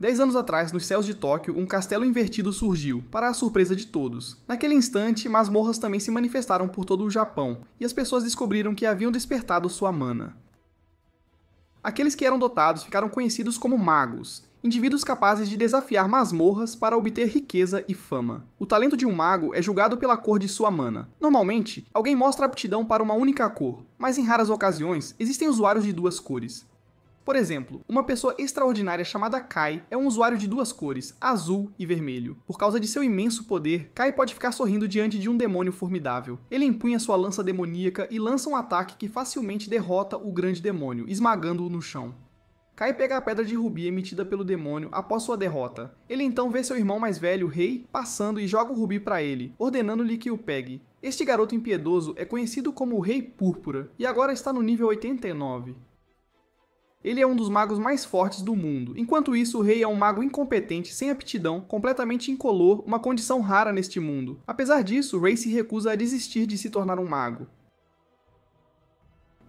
10 anos atrás, nos céus de Tóquio, um castelo invertido surgiu, para a surpresa de todos. Naquele instante, masmorras também se manifestaram por todo o Japão, e as pessoas descobriram que haviam despertado sua mana. Aqueles que eram dotados ficaram conhecidos como magos, indivíduos capazes de desafiar masmorras para obter riqueza e fama. O talento de um mago é julgado pela cor de sua mana. Normalmente, alguém mostra aptidão para uma única cor, mas em raras ocasiões, existem usuários de duas cores. Por exemplo, uma pessoa extraordinária chamada Kai é um usuário de duas cores, azul e vermelho. Por causa de seu imenso poder, Kai pode ficar sorrindo diante de um demônio formidável. Ele empunha sua lança demoníaca e lança um ataque que facilmente derrota o grande demônio, esmagando-o no chão. Kai pega a pedra de rubi emitida pelo demônio após sua derrota. Ele então vê seu irmão mais velho, Rei, passando e joga o rubi para ele, ordenando-lhe que o pegue. Este garoto impiedoso é conhecido como o Rei Púrpura, e agora está no nível 89. Ele é um dos magos mais fortes do mundo. Enquanto isso, o rei é um mago incompetente, sem aptidão, completamente incolor, uma condição rara neste mundo. Apesar disso, Rei se recusa a desistir de se tornar um mago.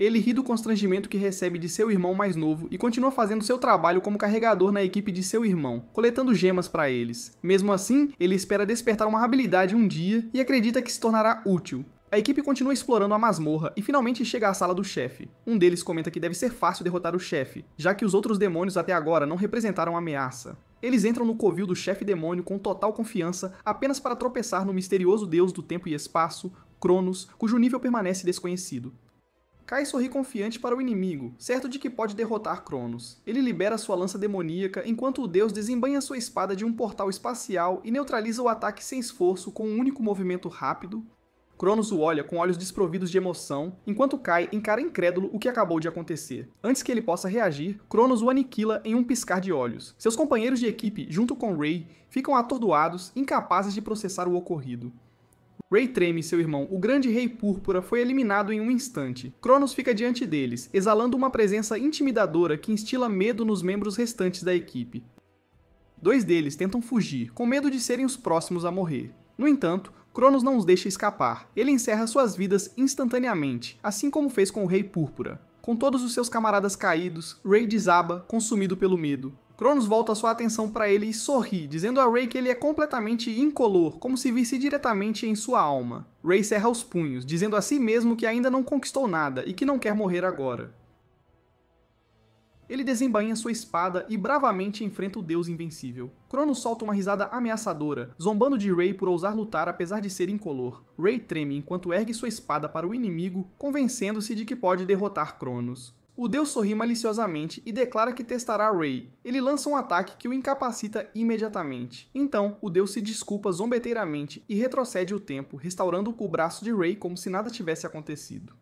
Ele ri do constrangimento que recebe de seu irmão mais novo e continua fazendo seu trabalho como carregador na equipe de seu irmão, coletando gemas para eles. Mesmo assim, ele espera despertar uma habilidade um dia e acredita que se tornará útil. A equipe continua explorando a masmorra e finalmente chega à sala do chefe. Um deles comenta que deve ser fácil derrotar o chefe, já que os outros demônios até agora não representaram ameaça. Eles entram no covil do chefe demônio com total confiança, apenas para tropeçar no misterioso deus do tempo e espaço, Cronos, cujo nível permanece desconhecido. Kai sorri confiante para o inimigo, certo de que pode derrotar Cronos. Ele libera sua lança demoníaca enquanto o deus desembanha sua espada de um portal espacial e neutraliza o ataque sem esforço com um único movimento rápido. Cronos o olha com olhos desprovidos de emoção, enquanto Kai encara incrédulo o que acabou de acontecer. Antes que ele possa reagir, Cronos o aniquila em um piscar de olhos. Seus companheiros de equipe, junto com Rei, ficam atordoados, incapazes de processar o ocorrido. Rei treme e seu irmão, o grande Rei Púrpura, foi eliminado em um instante. Cronos fica diante deles, exalando uma presença intimidadora que instila medo nos membros restantes da equipe. Dois deles tentam fugir, com medo de serem os próximos a morrer. No entanto, Cronos não os deixa escapar. Ele encerra suas vidas instantaneamente, assim como fez com o Rei Púrpura. Com todos os seus camaradas caídos, Rei desaba, consumido pelo medo. Cronos volta sua atenção para ele e sorri, dizendo a Rei que ele é completamente incolor, como se visse diretamente em sua alma. Rei cerra os punhos, dizendo a si mesmo que ainda não conquistou nada e que não quer morrer agora. Ele desembainha sua espada e bravamente enfrenta o deus invencível. Cronos solta uma risada ameaçadora, zombando de Rei por ousar lutar apesar de ser incolor. Rei treme enquanto ergue sua espada para o inimigo, convencendo-se de que pode derrotar Cronos. O deus sorri maliciosamente e declara que testará Rei. Ele lança um ataque que o incapacita imediatamente. Então, o deus se desculpa zombeteiramente e retrocede o tempo, restaurando o braço de Rei como se nada tivesse acontecido.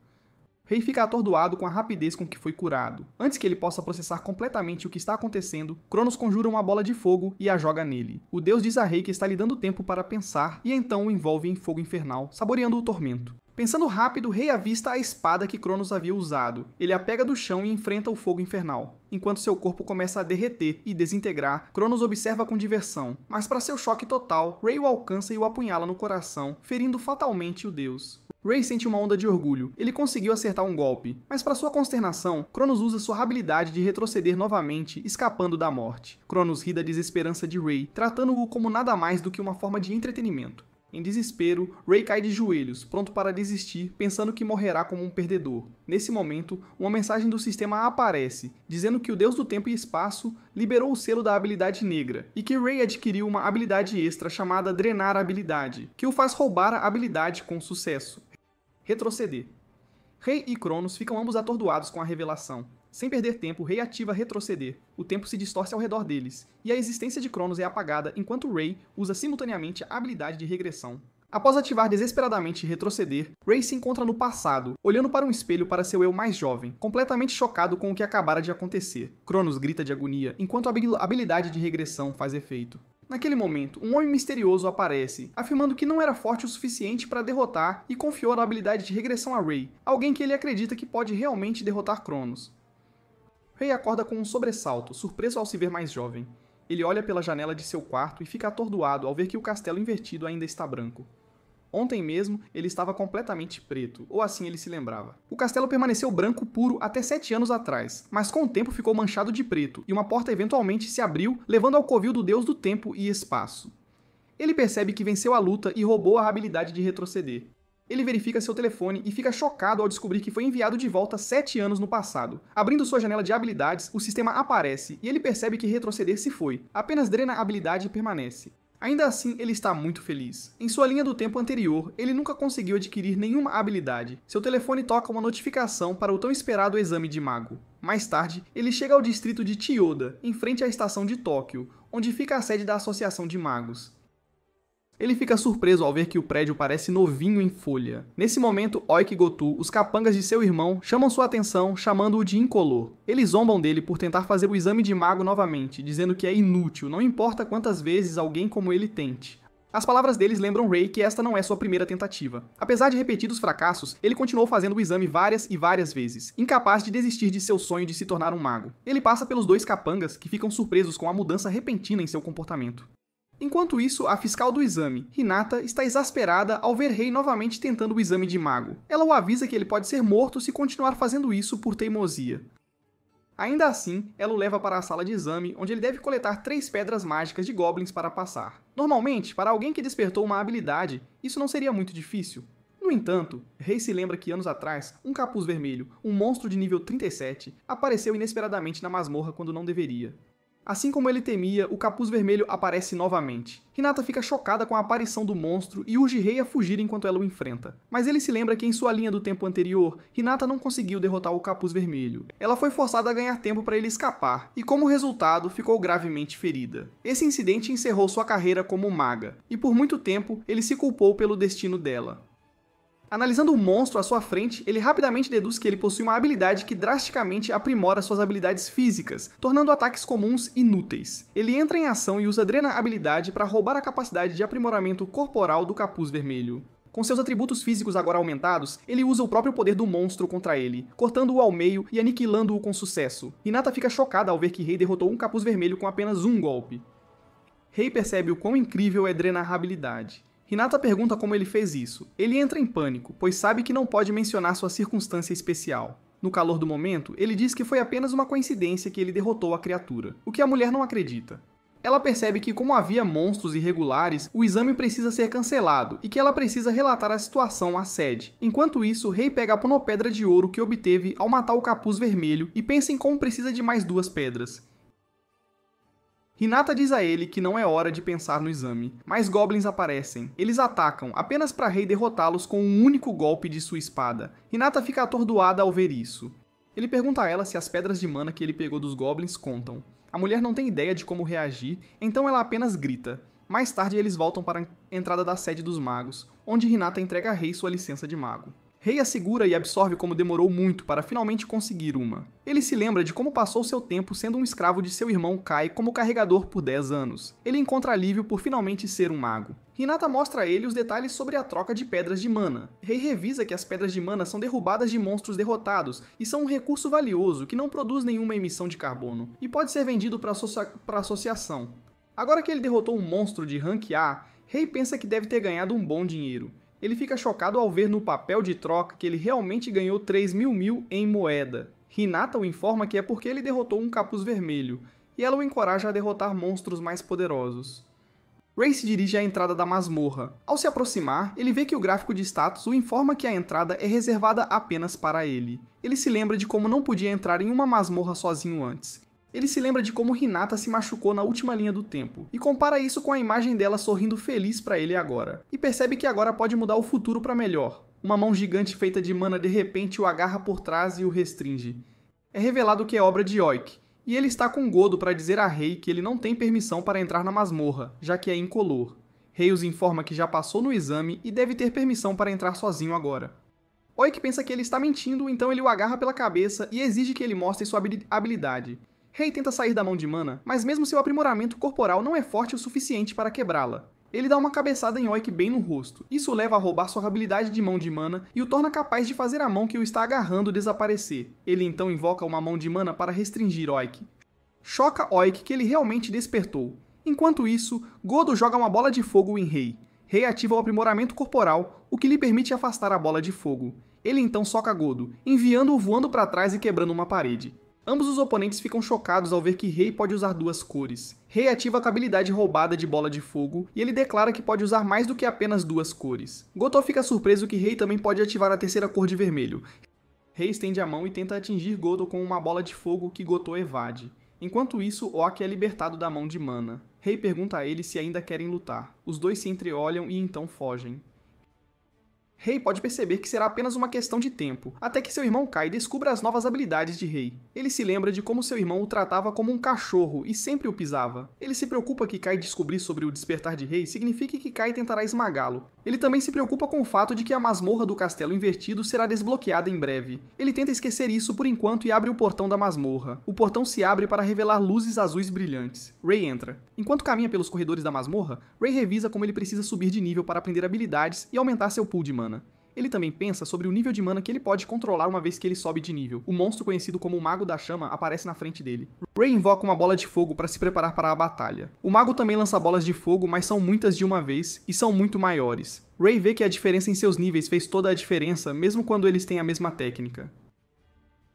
Rei fica atordoado com a rapidez com que foi curado. Antes que ele possa processar completamente o que está acontecendo, Cronos conjura uma bola de fogo e a joga nele. O deus diz a Rei que está lhe dando tempo para pensar e então o envolve em fogo infernal, saboreando o tormento. Pensando rápido, Rei avista a espada que Cronos havia usado. Ele a pega do chão e enfrenta o fogo infernal. Enquanto seu corpo começa a derreter e desintegrar, Cronos observa com diversão. Mas para seu choque total, Rei o alcança e o apunhala no coração, ferindo fatalmente o deus. Rei sente uma onda de orgulho. Ele conseguiu acertar um golpe, mas para sua consternação, Cronos usa sua habilidade de retroceder novamente, escapando da morte. Cronos ri da desesperança de Rei, tratando-o como nada mais do que uma forma de entretenimento. Em desespero, Rei cai de joelhos, pronto para desistir, pensando que morrerá como um perdedor. Nesse momento, uma mensagem do sistema aparece, dizendo que o Deus do Tempo e Espaço liberou o selo da habilidade negra, e que Rei adquiriu uma habilidade extra chamada Drenar Habilidade, que o faz roubar a habilidade com sucesso. Retroceder. Rei e Cronos ficam ambos atordoados com a revelação. Sem perder tempo, Rei ativa Retroceder. O tempo se distorce ao redor deles, e a existência de Cronos é apagada enquanto Rei usa simultaneamente a habilidade de regressão. Após ativar desesperadamente Retroceder, Rei se encontra no passado, olhando para um espelho para seu eu mais jovem, completamente chocado com o que acabara de acontecer. Cronos grita de agonia, enquanto a habilidade de regressão faz efeito. Naquele momento, um homem misterioso aparece, afirmando que não era forte o suficiente para derrotar e confiou a habilidade de regressão a Rei, alguém que ele acredita que pode realmente derrotar Cronos. Rei acorda com um sobressalto, surpreso ao se ver mais jovem. Ele olha pela janela de seu quarto e fica atordoado ao ver que o castelo invertido ainda está branco. Ontem mesmo, ele estava completamente preto, ou assim ele se lembrava. O castelo permaneceu branco puro até 7 anos atrás, mas com o tempo ficou manchado de preto, e uma porta eventualmente se abriu, levando ao covil do deus do tempo e espaço. Ele percebe que venceu a luta e roubou a habilidade de retroceder. Ele verifica seu telefone e fica chocado ao descobrir que foi enviado de volta 7 anos no passado. Abrindo sua janela de habilidades, o sistema aparece e ele percebe que retroceder se foi. Apenas drena a habilidade e permanece. Ainda assim, ele está muito feliz. Em sua linha do tempo anterior, ele nunca conseguiu adquirir nenhuma habilidade. Seu telefone toca uma notificação para o tão esperado exame de mago. Mais tarde, ele chega ao distrito de Chiyoda, em frente à estação de Tóquio, onde fica a sede da Associação de Magos. Ele fica surpreso ao ver que o prédio parece novinho em folha. Nesse momento, Oiki e Gotu, os capangas de seu irmão, chamam sua atenção, chamando-o de incolor. Eles zombam dele por tentar fazer o exame de mago novamente, dizendo que é inútil, não importa quantas vezes alguém como ele tente. As palavras deles lembram Rei que esta não é sua primeira tentativa. Apesar de repetidos fracassos, ele continuou fazendo o exame várias e várias vezes, incapaz de desistir de seu sonho de se tornar um mago. Ele passa pelos dois capangas, que ficam surpresos com a mudança repentina em seu comportamento. Enquanto isso, a fiscal do exame, Hinata, está exasperada ao ver Rei novamente tentando o exame de mago. Ela o avisa que ele pode ser morto se continuar fazendo isso por teimosia. Ainda assim, ela o leva para a sala de exame, onde ele deve coletar 3 pedras mágicas de goblins para passar. Normalmente, para alguém que despertou uma habilidade, isso não seria muito difícil. No entanto, Rei se lembra que anos atrás, um capuz vermelho, um monstro de nível 37, apareceu inesperadamente na masmorra quando não deveria. Assim como ele temia, o capuz vermelho aparece novamente. Hinata fica chocada com a aparição do monstro e urge Rei a fugir enquanto ela o enfrenta. Mas ele se lembra que em sua linha do tempo anterior, Hinata não conseguiu derrotar o capuz vermelho. Ela foi forçada a ganhar tempo para ele escapar, e como resultado, ficou gravemente ferida. Esse incidente encerrou sua carreira como maga, e por muito tempo ele se culpou pelo destino dela. Analisando o monstro à sua frente, ele rapidamente deduz que ele possui uma habilidade que drasticamente aprimora suas habilidades físicas, tornando ataques comuns inúteis. Ele entra em ação e usa Drena habilidade para roubar a capacidade de aprimoramento corporal do capuz vermelho. Com seus atributos físicos agora aumentados, ele usa o próprio poder do monstro contra ele, cortando-o ao meio e aniquilando-o com sucesso. Hinata fica chocada ao ver que Rei derrotou um capuz vermelho com apenas um golpe. Rei percebe o quão incrível é Drena a habilidade. Hinata pergunta como ele fez isso. Ele entra em pânico, pois sabe que não pode mencionar sua circunstância especial. No calor do momento, ele diz que foi apenas uma coincidência que ele derrotou a criatura, o que a mulher não acredita. Ela percebe que, como havia monstros irregulares, o exame precisa ser cancelado e que ela precisa relatar a situação à sede. Enquanto isso, Rei pega a ponopedra de ouro que obteve ao matar o capuz vermelho e pensa em como precisa de mais 2 pedras. Hinata diz a ele que não é hora de pensar no exame, mas goblins aparecem. Eles atacam, apenas para Rei derrotá-los com um único golpe de sua espada. Hinata fica atordoada ao ver isso. Ele pergunta a ela se as pedras de mana que ele pegou dos goblins contam. A mulher não tem ideia de como reagir, então ela apenas grita. Mais tarde eles voltam para a entrada da sede dos magos, onde Hinata entrega a Rei sua licença de mago. Rei a segura e absorve como demorou muito para finalmente conseguir uma. Ele se lembra de como passou seu tempo sendo um escravo de seu irmão Kai como carregador por 10 anos. Ele encontra alívio por finalmente ser um mago. Hinata mostra a ele os detalhes sobre a troca de pedras de mana. Rei revisa que as pedras de mana são derrubadas de monstros derrotados e são um recurso valioso que não produz nenhuma emissão de carbono e pode ser vendido para a associação. Agora que ele derrotou um monstro de rank A, Rei pensa que deve ter ganhado um bom dinheiro. Ele fica chocado ao ver no papel de troca que ele realmente ganhou 3.000 em moeda. Hinata o informa que é porque ele derrotou um capuz vermelho, e ela o encoraja a derrotar monstros mais poderosos. Rei se dirige à entrada da masmorra. Ao se aproximar, ele vê que o gráfico de status o informa que a entrada é reservada apenas para ele. Ele se lembra de como não podia entrar em uma masmorra sozinho antes. Ele se lembra de como Hinata se machucou na última linha do tempo, e compara isso com a imagem dela sorrindo feliz para ele agora, e percebe que agora pode mudar o futuro para melhor. Uma mão gigante feita de mana de repente o agarra por trás e o restringe. É revelado que é obra de Oiki, e ele está com Godo para dizer a Rei que ele não tem permissão para entrar na masmorra, já que é incolor. Rei os informa que já passou no exame e deve ter permissão para entrar sozinho agora. Oiki pensa que ele está mentindo, então ele o agarra pela cabeça e exige que ele mostre sua habilidade. Rei tenta sair da mão de mana, mas mesmo seu aprimoramento corporal não é forte o suficiente para quebrá-la. Ele dá uma cabeçada em Oiki bem no rosto. Isso o leva a roubar sua habilidade de mão de mana e o torna capaz de fazer a mão que o está agarrando desaparecer. Ele então invoca uma mão de mana para restringir Oiki. Choca Oiki que ele realmente despertou. Enquanto isso, Godo joga uma bola de fogo em Rei. Rei ativa o aprimoramento corporal, o que lhe permite afastar a bola de fogo. Ele então soca Godo, enviando-o voando para trás e quebrando uma parede. Ambos os oponentes ficam chocados ao ver que Rei pode usar duas cores. Rei ativa a habilidade roubada de bola de fogo e ele declara que pode usar mais do que apenas duas cores. Goto fica surpreso que Rei também pode ativar a terceira cor de vermelho. Rei estende a mão e tenta atingir Goto com uma bola de fogo que Goto evade. Enquanto isso, Oki é libertado da mão de Mana. Rei pergunta a ele se ainda querem lutar. Os dois se entreolham e então fogem. Rei pode perceber que será apenas uma questão de tempo, até que seu irmão Kai descubra as novas habilidades de Rei. Ele se lembra de como seu irmão o tratava como um cachorro e sempre o pisava. Ele se preocupa que Kai descobrir sobre o despertar de Rei signifique que Kai tentará esmagá-lo. Ele também se preocupa com o fato de que a masmorra do castelo invertido será desbloqueada em breve. Ele tenta esquecer isso por enquanto e abre o portão da masmorra. O portão se abre para revelar luzes azuis brilhantes. Rei entra. Enquanto caminha pelos corredores da masmorra, Rei revisa como ele precisa subir de nível para aprender habilidades e aumentar seu pool de mana. Ele também pensa sobre o nível de mana que ele pode controlar uma vez que ele sobe de nível. O monstro conhecido como o Mago da Chama aparece na frente dele. Rei invoca uma bola de fogo para se preparar para a batalha. O mago também lança bolas de fogo, mas são muitas de uma vez e são muito maiores. Rei vê que a diferença em seus níveis fez toda a diferença, mesmo quando eles têm a mesma técnica.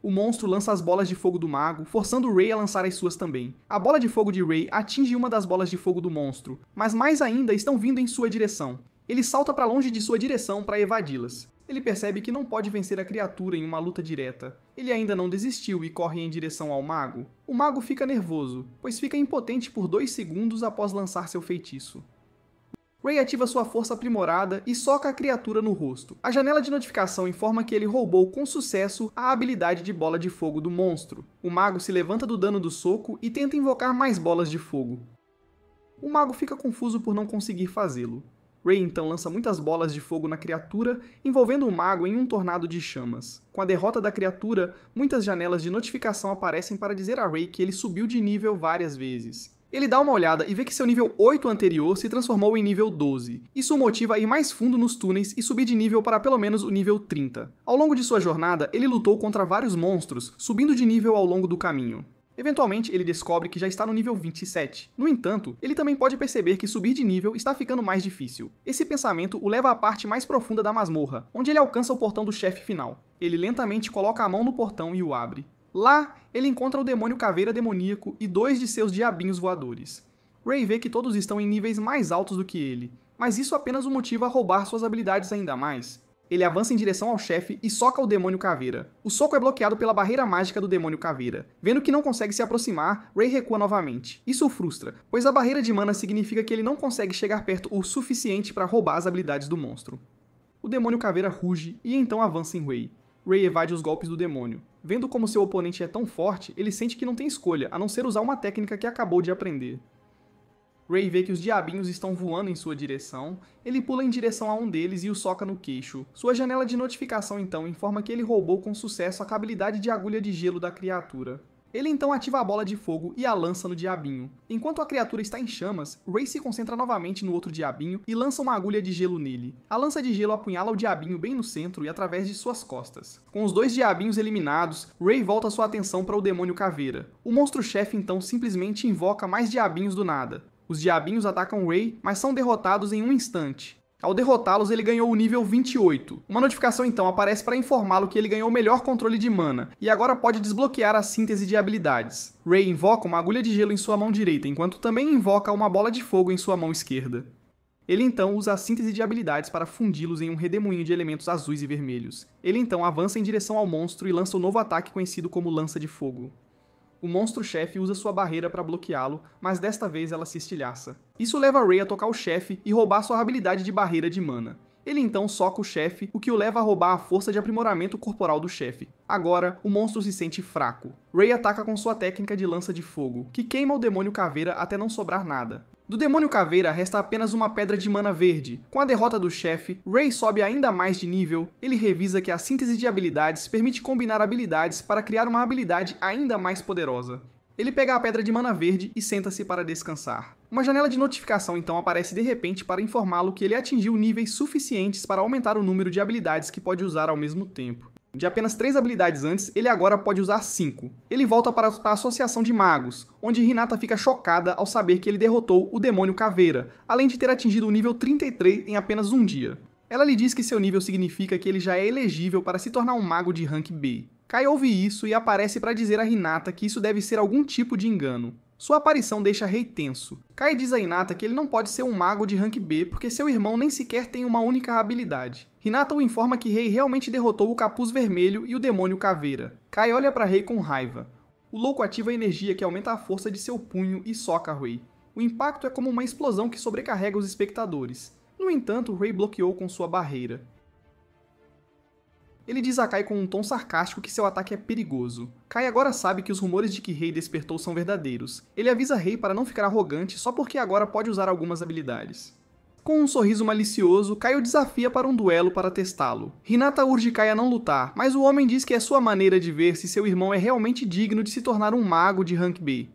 O monstro lança as bolas de fogo do mago, forçando Rei a lançar as suas também. A bola de fogo de Rei atinge uma das bolas de fogo do monstro, mas mais ainda estão vindo em sua direção. Ele salta para longe de sua direção para evadi-las. Ele percebe que não pode vencer a criatura em uma luta direta. Ele ainda não desistiu e corre em direção ao mago. O mago fica nervoso, pois fica impotente por 2 segundos após lançar seu feitiço. Rei ativa sua força aprimorada e soca a criatura no rosto. A janela de notificação informa que ele roubou com sucesso a habilidade de bola de fogo do monstro. O mago se levanta do dano do soco e tenta invocar mais bolas de fogo. O mago fica confuso por não conseguir fazê-lo. Rei então lança muitas bolas de fogo na criatura, envolvendo o mago em um tornado de chamas. Com a derrota da criatura, muitas janelas de notificação aparecem para dizer a Rei que ele subiu de nível várias vezes. Ele dá uma olhada e vê que seu nível 8 anterior se transformou em nível 12. Isso o motiva a ir mais fundo nos túneis e subir de nível para pelo menos o nível 30. Ao longo de sua jornada, ele lutou contra vários monstros, subindo de nível ao longo do caminho. Eventualmente, ele descobre que já está no nível 27. No entanto, ele também pode perceber que subir de nível está ficando mais difícil. Esse pensamento o leva à parte mais profunda da masmorra, onde ele alcança o portão do chefe final. Ele lentamente coloca a mão no portão e o abre. Lá, ele encontra o demônio caveira demoníaco e 2 de seus diabinhos voadores. Rei vê que todos estão em níveis mais altos do que ele, mas isso apenas o motiva a roubar suas habilidades ainda mais. Ele avança em direção ao chefe e soca o demônio caveira. O soco é bloqueado pela barreira mágica do demônio caveira. Vendo que não consegue se aproximar, Rei recua novamente. Isso o frustra, pois a barreira de mana significa que ele não consegue chegar perto o suficiente para roubar as habilidades do monstro. O demônio caveira ruge e então avança em Rei. Rei evade os golpes do demônio. Vendo como seu oponente é tão forte, ele sente que não tem escolha, a não ser usar uma técnica que acabou de aprender. Rei vê que os diabinhos estão voando em sua direção, ele pula em direção a um deles e o soca no queixo. Sua janela de notificação então informa que ele roubou com sucesso a habilidade de agulha de gelo da criatura. Ele então ativa a bola de fogo e a lança no diabinho. Enquanto a criatura está em chamas, Rei se concentra novamente no outro diabinho e lança uma agulha de gelo nele. A lança de gelo apunhala o diabinho bem no centro e através de suas costas. Com os 2 diabinhos eliminados, Rei volta sua atenção para o demônio caveira. O monstro-chefe então simplesmente invoca mais diabinhos do nada. Os diabinhos atacam Rei, mas são derrotados em um instante. Ao derrotá-los, ele ganhou o nível 28. Uma notificação então aparece para informá-lo que ele ganhou o melhor controle de mana, e agora pode desbloquear a síntese de habilidades. Rei invoca uma agulha de gelo em sua mão direita, enquanto também invoca uma bola de fogo em sua mão esquerda. Ele então usa a síntese de habilidades para fundi-los em um redemoinho de elementos azuis e vermelhos. Ele então avança em direção ao monstro e lança o novo ataque conhecido como Lança de Fogo. O monstro-chefe usa sua barreira para bloqueá-lo, mas desta vez ela se estilhaça. Isso leva Rei a tocar o chefe e roubar sua habilidade de barreira de mana. Ele então soca o chefe, o que o leva a roubar a força de aprimoramento corporal do chefe. Agora, o monstro se sente fraco. Rei ataca com sua técnica de lança de fogo, que queima o demônio caveira até não sobrar nada. Do demônio caveira resta apenas uma pedra de mana verde. Com a derrota do chefe, Rei sobe ainda mais de nível. Ele revisa que a síntese de habilidades permite combinar habilidades para criar uma habilidade ainda mais poderosa. Ele pega a pedra de mana verde e senta-se para descansar. Uma janela de notificação então aparece de repente para informá-lo que ele atingiu níveis suficientes para aumentar o número de habilidades que pode usar ao mesmo tempo. De apenas 3 habilidades antes, ele agora pode usar 5. Ele volta para a Associação de Magos, onde Hinata fica chocada ao saber que ele derrotou o Demônio Caveira, além de ter atingido o nível 33 em apenas um dia. Ela lhe diz que seu nível significa que ele já é elegível para se tornar um mago de rank B. Kai ouve isso e aparece para dizer a Hinata que isso deve ser algum tipo de engano. Sua aparição deixa Rei tenso. Kai diz a Hinata que ele não pode ser um mago de rank B porque seu irmão nem sequer tem uma única habilidade. Hinata o informa que Rei realmente derrotou o Capuz Vermelho e o Demônio Caveira. Kai olha para Rei com raiva. O louco ativa a energia que aumenta a força de seu punho e soca Rei. O impacto é como uma explosão que sobrecarrega os espectadores. No entanto, Rei bloqueou com sua barreira. Ele diz a Kai com um tom sarcástico que seu ataque é perigoso. Kai agora sabe que os rumores de que Rei despertou são verdadeiros. Ele avisa Rei para não ficar arrogante só porque agora pode usar algumas habilidades. Com um sorriso malicioso, Kai o desafia para um duelo para testá-lo. Hinata urge Kai a não lutar, mas o homem diz que é sua maneira de ver se seu irmão é realmente digno de se tornar um mago de rank B.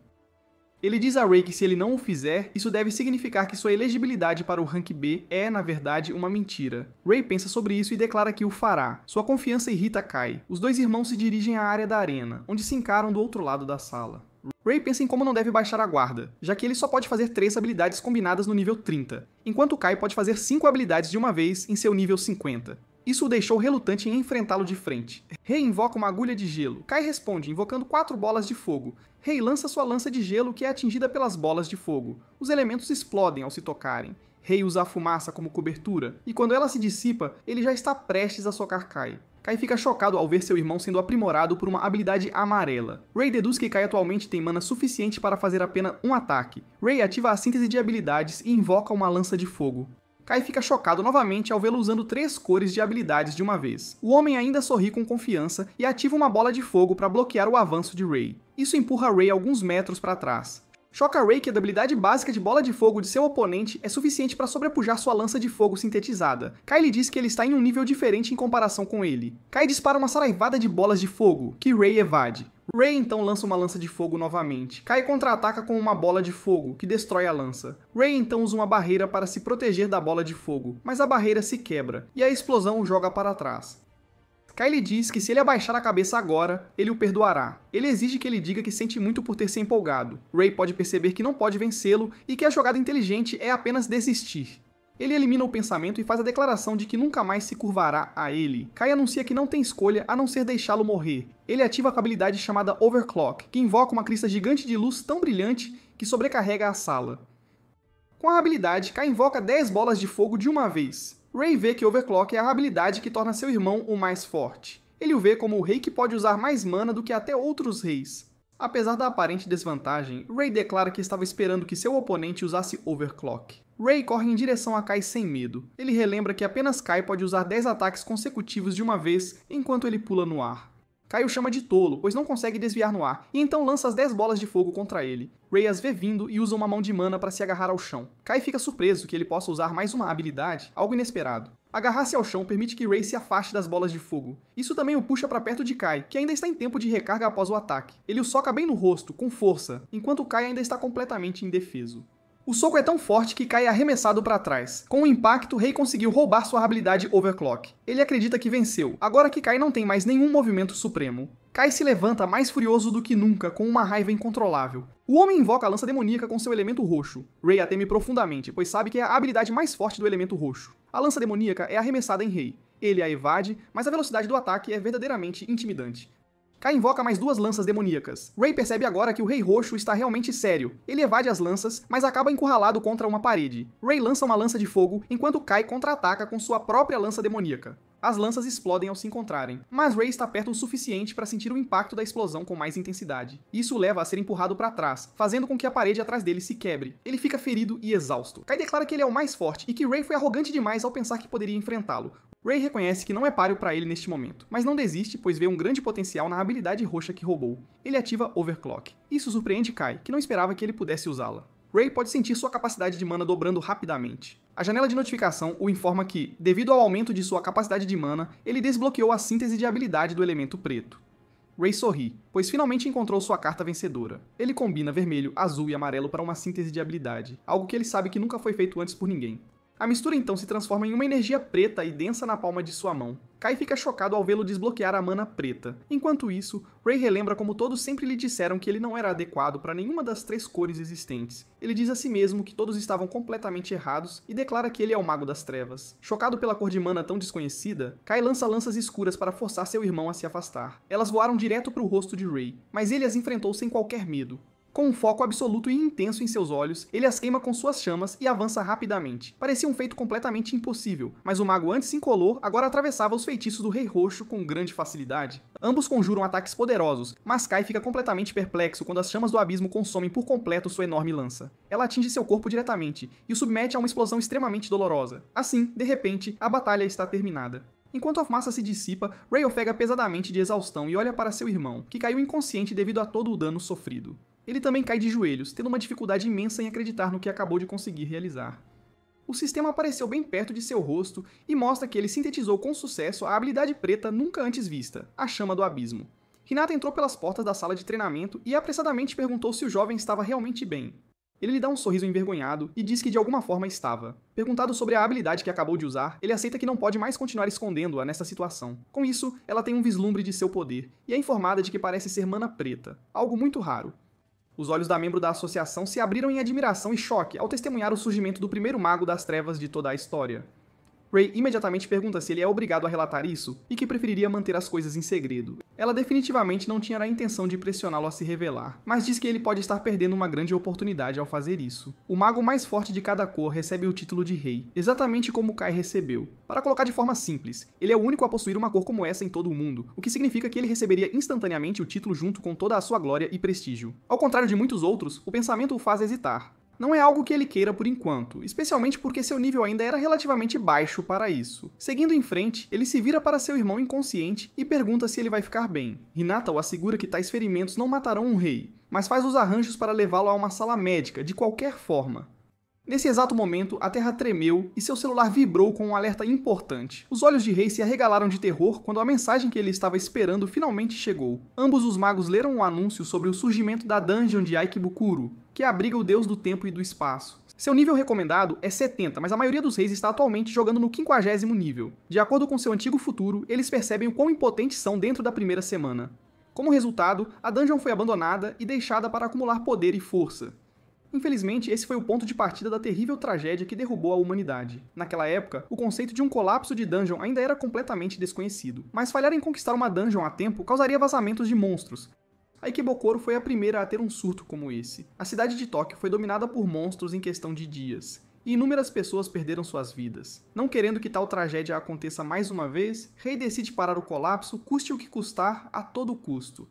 Ele diz a Rei que se ele não o fizer, isso deve significar que sua elegibilidade para o rank B é, na verdade, uma mentira. Rei pensa sobre isso e declara que o fará. Sua confiança irrita Kai. Os dois irmãos se dirigem à área da arena, onde se encaram do outro lado da sala. Rei pensa em como não deve baixar a guarda, já que ele só pode fazer 3 habilidades combinadas no nível 30, enquanto Kai pode fazer 5 habilidades de uma vez em seu nível 50. Isso o deixou relutante em enfrentá-lo de frente. Rei invoca uma agulha de gelo. Kai responde, invocando 4 bolas de fogo. Rei lança sua lança de gelo, que é atingida pelas bolas de fogo. Os elementos explodem ao se tocarem. Rei usa a fumaça como cobertura, e quando ela se dissipa, ele já está prestes a socar Kai. Kai fica chocado ao ver seu irmão sendo aprimorado por uma habilidade amarela. Rei deduz que Kai atualmente tem mana suficiente para fazer apenas um ataque. Rei ativa a síntese de habilidades e invoca uma lança de fogo. Kai fica chocado novamente ao vê-lo usando 3 cores de habilidades de uma vez. O homem ainda sorri com confiança e ativa uma bola de fogo para bloquear o avanço de Rei. Isso empurra Rei alguns metros para trás. Choca Rei que a habilidade básica de bola de fogo de seu oponente é suficiente para sobrepujar sua lança de fogo sintetizada. Kai lhe diz que ele está em um nível diferente em comparação com ele. Kai dispara uma saraivada de bolas de fogo, que Rei evade. Rei então lança uma lança de fogo novamente. Kai contra-ataca com uma bola de fogo, que destrói a lança. Rei então usa uma barreira para se proteger da bola de fogo, mas a barreira se quebra, e a explosão o joga para trás. Kai lhe diz que se ele abaixar a cabeça agora, ele o perdoará. Ele exige que ele diga que sente muito por ter se empolgado. Rei pode perceber que não pode vencê-lo e que a jogada inteligente é apenas desistir. Ele elimina o pensamento e faz a declaração de que nunca mais se curvará a ele. Kai anuncia que não tem escolha a não ser deixá-lo morrer. Ele ativa a habilidade chamada Overclock, que invoca uma crista gigante de luz tão brilhante que sobrecarrega a sala. Com a habilidade, Kai invoca 10 bolas de fogo de uma vez. Rei vê que Overclock é a habilidade que torna seu irmão o mais forte. Ele o vê como o rei que pode usar mais mana do que até outros reis. Apesar da aparente desvantagem, Rei declara que estava esperando que seu oponente usasse Overclock. Rei corre em direção a Kai sem medo. Ele relembra que apenas Kai pode usar 10 ataques consecutivos de uma vez enquanto ele pula no ar. Kai o chama de tolo, pois não consegue desviar no ar, e então lança as 10 bolas de fogo contra ele. Rei as vê vindo e usa uma mão de mana para se agarrar ao chão. Kai fica surpreso que ele possa usar mais uma habilidade, algo inesperado. Agarrar-se ao chão permite que Rei se afaste das bolas de fogo. Isso também o puxa para perto de Kai, que ainda está em tempo de recarga após o ataque. Ele o soca bem no rosto, com força, enquanto Kai ainda está completamente indefeso. O soco é tão forte que Kai é arremessado para trás. Com o impacto, Rei conseguiu roubar sua habilidade Overclock. Ele acredita que venceu, agora que Kai não tem mais nenhum movimento supremo. Kai se levanta mais furioso do que nunca, com uma raiva incontrolável. O homem invoca a lança demoníaca com seu elemento roxo. Rei a teme profundamente, pois sabe que é a habilidade mais forte do elemento roxo. A lança demoníaca é arremessada em Rei. Ele a evade, mas a velocidade do ataque é verdadeiramente intimidante. Kai invoca mais 2 lanças demoníacas. Rei percebe agora que o Rei Roxo está realmente sério. Ele evade as lanças, mas acaba encurralado contra uma parede. Rei lança uma lança de fogo, enquanto Kai contra-ataca com sua própria lança demoníaca. As lanças explodem ao se encontrarem, mas Rei está perto o suficiente para sentir o impacto da explosão com mais intensidade. Isso o leva a ser empurrado para trás, fazendo com que a parede atrás dele se quebre. Ele fica ferido e exausto. Kai declara que ele é o mais forte e que Rei foi arrogante demais ao pensar que poderia enfrentá-lo. Rei reconhece que não é páreo para ele neste momento, mas não desiste, pois vê um grande potencial na habilidade roxa que roubou. Ele ativa Overclock. Isso surpreende Kai, que não esperava que ele pudesse usá-la. Rei pode sentir sua capacidade de mana dobrando rapidamente. A janela de notificação o informa que, devido ao aumento de sua capacidade de mana, ele desbloqueou a síntese de habilidade do elemento preto. Rei sorri, pois finalmente encontrou sua carta vencedora. Ele combina vermelho, azul e amarelo para uma síntese de habilidade, algo que ele sabe que nunca foi feito antes por ninguém. A mistura então se transforma em uma energia preta e densa na palma de sua mão. Kai fica chocado ao vê-lo desbloquear a mana preta. Enquanto isso, Ray relembra como todos sempre lhe disseram que ele não era adequado para nenhuma das 3 cores existentes. Ele diz a si mesmo que todos estavam completamente errados e declara que ele é o Mago das Trevas. Chocado pela cor de mana tão desconhecida, Kai lança lanças escuras para forçar seu irmão a se afastar. Elas voaram direto para o rosto de Ray, mas ele as enfrentou sem qualquer medo. Com um foco absoluto e intenso em seus olhos, ele as queima com suas chamas e avança rapidamente. Parecia um feito completamente impossível, mas o mago antes incolor agora atravessava os feitiços do Rei Roxo com grande facilidade. Ambos conjuram ataques poderosos, mas Kai fica completamente perplexo quando as chamas do abismo consomem por completo sua enorme lança. Ela atinge seu corpo diretamente e o submete a uma explosão extremamente dolorosa. Assim, de repente, a batalha está terminada. Enquanto a fumaça se dissipa, Ray ofega pesadamente de exaustão e olha para seu irmão, que caiu inconsciente devido a todo o dano sofrido. Ele também cai de joelhos, tendo uma dificuldade imensa em acreditar no que acabou de conseguir realizar. O sistema apareceu bem perto de seu rosto e mostra que ele sintetizou com sucesso a habilidade preta nunca antes vista, a Chama do Abismo. Hinata entrou pelas portas da sala de treinamento e apressadamente perguntou se o jovem estava realmente bem. Ele lhe dá um sorriso envergonhado e diz que de alguma forma estava. Perguntado sobre a habilidade que acabou de usar, ele aceita que não pode mais continuar escondendo-a nessa situação. Com isso, ela tem um vislumbre de seu poder e é informada de que parece ser mana preta, algo muito raro. Os olhos da membro da associação se abriram em admiração e choque ao testemunhar o surgimento do primeiro mago das trevas de toda a história. Ray imediatamente pergunta se ele é obrigado a relatar isso e que preferiria manter as coisas em segredo. Ela definitivamente não tinha a intenção de pressioná-lo a se revelar, mas diz que ele pode estar perdendo uma grande oportunidade ao fazer isso. O mago mais forte de cada cor recebe o título de rei, exatamente como Kai recebeu. Para colocar de forma simples, ele é o único a possuir uma cor como essa em todo o mundo, o que significa que ele receberia instantaneamente o título junto com toda a sua glória e prestígio. Ao contrário de muitos outros, o pensamento o faz hesitar. Não é algo que ele queira por enquanto, especialmente porque seu nível ainda era relativamente baixo para isso. Seguindo em frente, ele se vira para seu irmão inconsciente e pergunta se ele vai ficar bem. Hinata o assegura que tais ferimentos não matarão um rei, mas faz os arranjos para levá-lo a uma sala médica de qualquer forma. Nesse exato momento, a terra tremeu e seu celular vibrou com um alerta importante. Os olhos de Rei se arregalaram de terror quando a mensagem que ele estava esperando finalmente chegou. Ambos os magos leram um anúncio sobre o surgimento da Dungeon de Aikibukuro, que abriga o deus do tempo e do espaço. Seu nível recomendado é 70, mas a maioria dos reis está atualmente jogando no 50º nível. De acordo com seu antigo futuro, eles percebem o quão impotentes são dentro da primeira semana. Como resultado, a dungeon foi abandonada e deixada para acumular poder e força. Infelizmente, esse foi o ponto de partida da terrível tragédia que derrubou a humanidade. Naquela época, o conceito de um colapso de dungeon ainda era completamente desconhecido, mas falhar em conquistar uma dungeon a tempo causaria vazamentos de monstros. A Ikebukuro foi a primeira a ter um surto como esse. A cidade de Tóquio foi dominada por monstros em questão de dias, e inúmeras pessoas perderam suas vidas. Não querendo que tal tragédia aconteça mais uma vez, Rei decide parar o colapso, custe o que custar, a todo custo.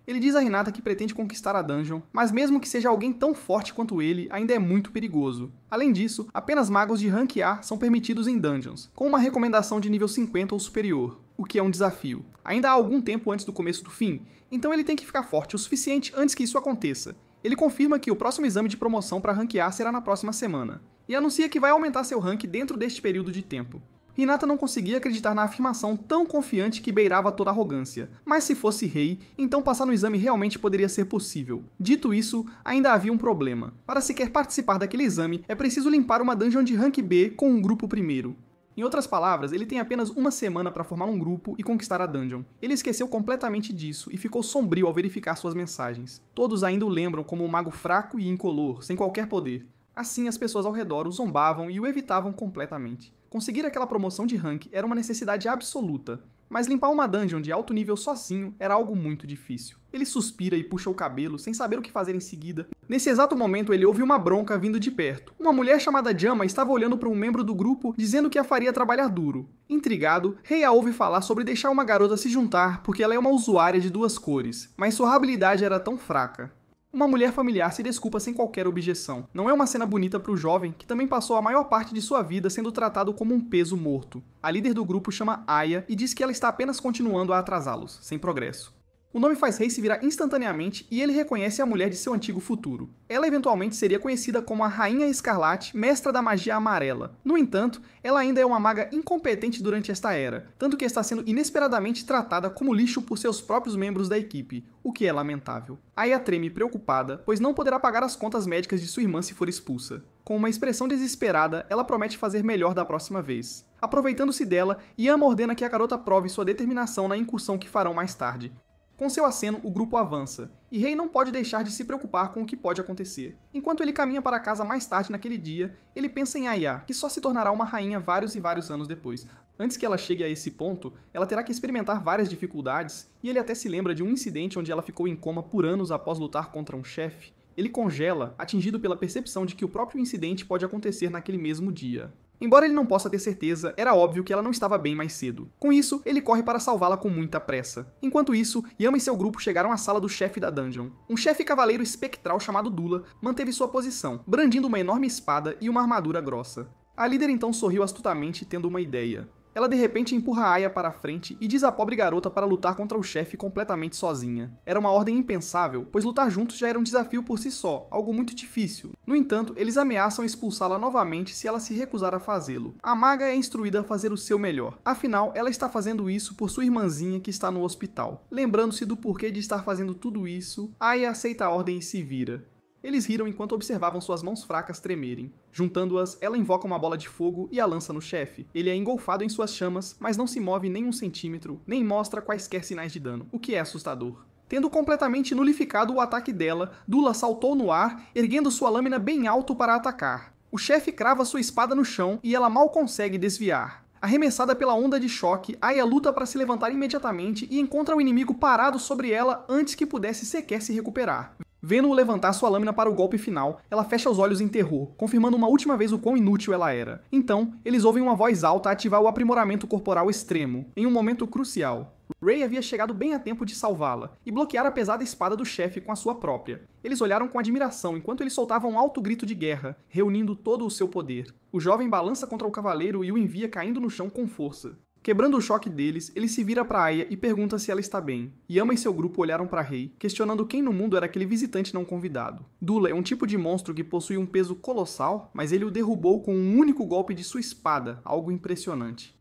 Ele diz a Hinata que pretende conquistar a dungeon, mas mesmo que seja alguém tão forte quanto ele, ainda é muito perigoso. Além disso, apenas magos de rank A são permitidos em dungeons, com uma recomendação de nível 50 ou superior, o que é um desafio. Ainda há algum tempo antes do começo do fim, então ele tem que ficar forte o suficiente antes que isso aconteça. Ele confirma que o próximo exame de promoção para rank A será na próxima semana, e anuncia que vai aumentar seu rank dentro deste período de tempo. Hinata não conseguia acreditar na afirmação tão confiante que beirava toda arrogância, mas se fosse rei, então passar no exame realmente poderia ser possível. Dito isso, ainda havia um problema. Para sequer participar daquele exame, é preciso limpar uma dungeon de rank B com um grupo primeiro. Em outras palavras, ele tem apenas uma semana para formar um grupo e conquistar a dungeon. Ele esqueceu completamente disso e ficou sombrio ao verificar suas mensagens. Todos ainda o lembram como um mago fraco e incolor, sem qualquer poder. Assim, as pessoas ao redor o zombavam e o evitavam completamente. Conseguir aquela promoção de rank era uma necessidade absoluta, mas limpar uma dungeon de alto nível sozinho era algo muito difícil. Ele suspira e puxa o cabelo, sem saber o que fazer em seguida. Nesse exato momento, ele ouve uma bronca vindo de perto. Uma mulher chamada Jama estava olhando para um membro do grupo, dizendo que a faria trabalhar duro. Intrigado, Rei a ouve falar sobre deixar uma garota se juntar porque ela é uma usuária de 2 cores, mas sua habilidade era tão fraca. Uma mulher familiar se desculpa sem qualquer objeção. Não é uma cena bonita para o jovem, que também passou a maior parte de sua vida sendo tratado como um peso morto. A líder do grupo chama Aya e diz que ela está apenas continuando a atrasá-los, sem progresso. O nome faz Rei se virar instantaneamente e ele reconhece a mulher de seu antigo futuro. Ela eventualmente seria conhecida como a Rainha Escarlate, mestra da magia amarela. No entanto, ela ainda é uma maga incompetente durante esta era, tanto que está sendo inesperadamente tratada como lixo por seus próprios membros da equipe, o que é lamentável. Aya treme preocupada, pois não poderá pagar as contas médicas de sua irmã se for expulsa. Com uma expressão desesperada, ela promete fazer melhor da próxima vez. Aproveitando-se dela, Yama ordena que a garota prove sua determinação na incursão que farão mais tarde. Com seu aceno, o grupo avança, e Rei não pode deixar de se preocupar com o que pode acontecer. Enquanto ele caminha para casa mais tarde naquele dia, ele pensa em Aya, que só se tornará uma rainha vários e vários anos depois. Antes que ela chegue a esse ponto, ela terá que experimentar várias dificuldades, e ele até se lembra de um incidente onde ela ficou em coma por anos após lutar contra um chefe. Ele congela, atingido pela percepção de que o próprio incidente pode acontecer naquele mesmo dia. Embora ele não possa ter certeza, era óbvio que ela não estava bem mais cedo. Com isso, ele corre para salvá-la com muita pressa. Enquanto isso, Yama e seu grupo chegaram à sala do chefe da dungeon. Um chefe cavaleiro espectral chamado Dula manteve sua posição, brandindo uma enorme espada e uma armadura grossa. A líder então sorriu astutamente, tendo uma ideia. Ela de repente empurra Aya para a frente e diz à pobre garota para lutar contra o chefe completamente sozinha. Era uma ordem impensável, pois lutar juntos já era um desafio por si só, algo muito difícil. No entanto, eles ameaçam expulsá-la novamente se ela se recusar a fazê-lo. A maga é instruída a fazer o seu melhor. Afinal, ela está fazendo isso por sua irmãzinha que está no hospital. Lembrando-se do porquê de estar fazendo tudo isso, Aya aceita a ordem e se vira. Eles riram enquanto observavam suas mãos fracas tremerem. Juntando-as, ela invoca uma bola de fogo e a lança no chefe. Ele é engolfado em suas chamas, mas não se move nem um centímetro, nem mostra quaisquer sinais de dano, o que é assustador. Tendo completamente nulificado o ataque dela, Dula saltou no ar, erguendo sua lâmina bem alto para atacar. O chefe crava sua espada no chão e ela mal consegue desviar. Arremessada pela onda de choque, Aya luta para se levantar imediatamente e encontra o inimigo parado sobre ela antes que pudesse sequer se recuperar. Vendo-o levantar sua lâmina para o golpe final, ela fecha os olhos em terror, confirmando uma última vez o quão inútil ela era. Então, eles ouvem uma voz alta ativar o aprimoramento corporal extremo, em um momento crucial. Rei havia chegado bem a tempo de salvá-la, e bloquear a pesada espada do chefe com a sua própria. Eles olharam com admiração enquanto ele soltava um alto grito de guerra, reunindo todo o seu poder. O jovem balança contra o cavaleiro e o envia caindo no chão com força. Quebrando o choque deles, ele se vira para Aya e pergunta se ela está bem. Yama e seu grupo olharam para Rei, questionando quem no mundo era aquele visitante não convidado. Dula é um tipo de monstro que possui um peso colossal, mas ele o derrubou com um único golpe de sua espada, algo impressionante.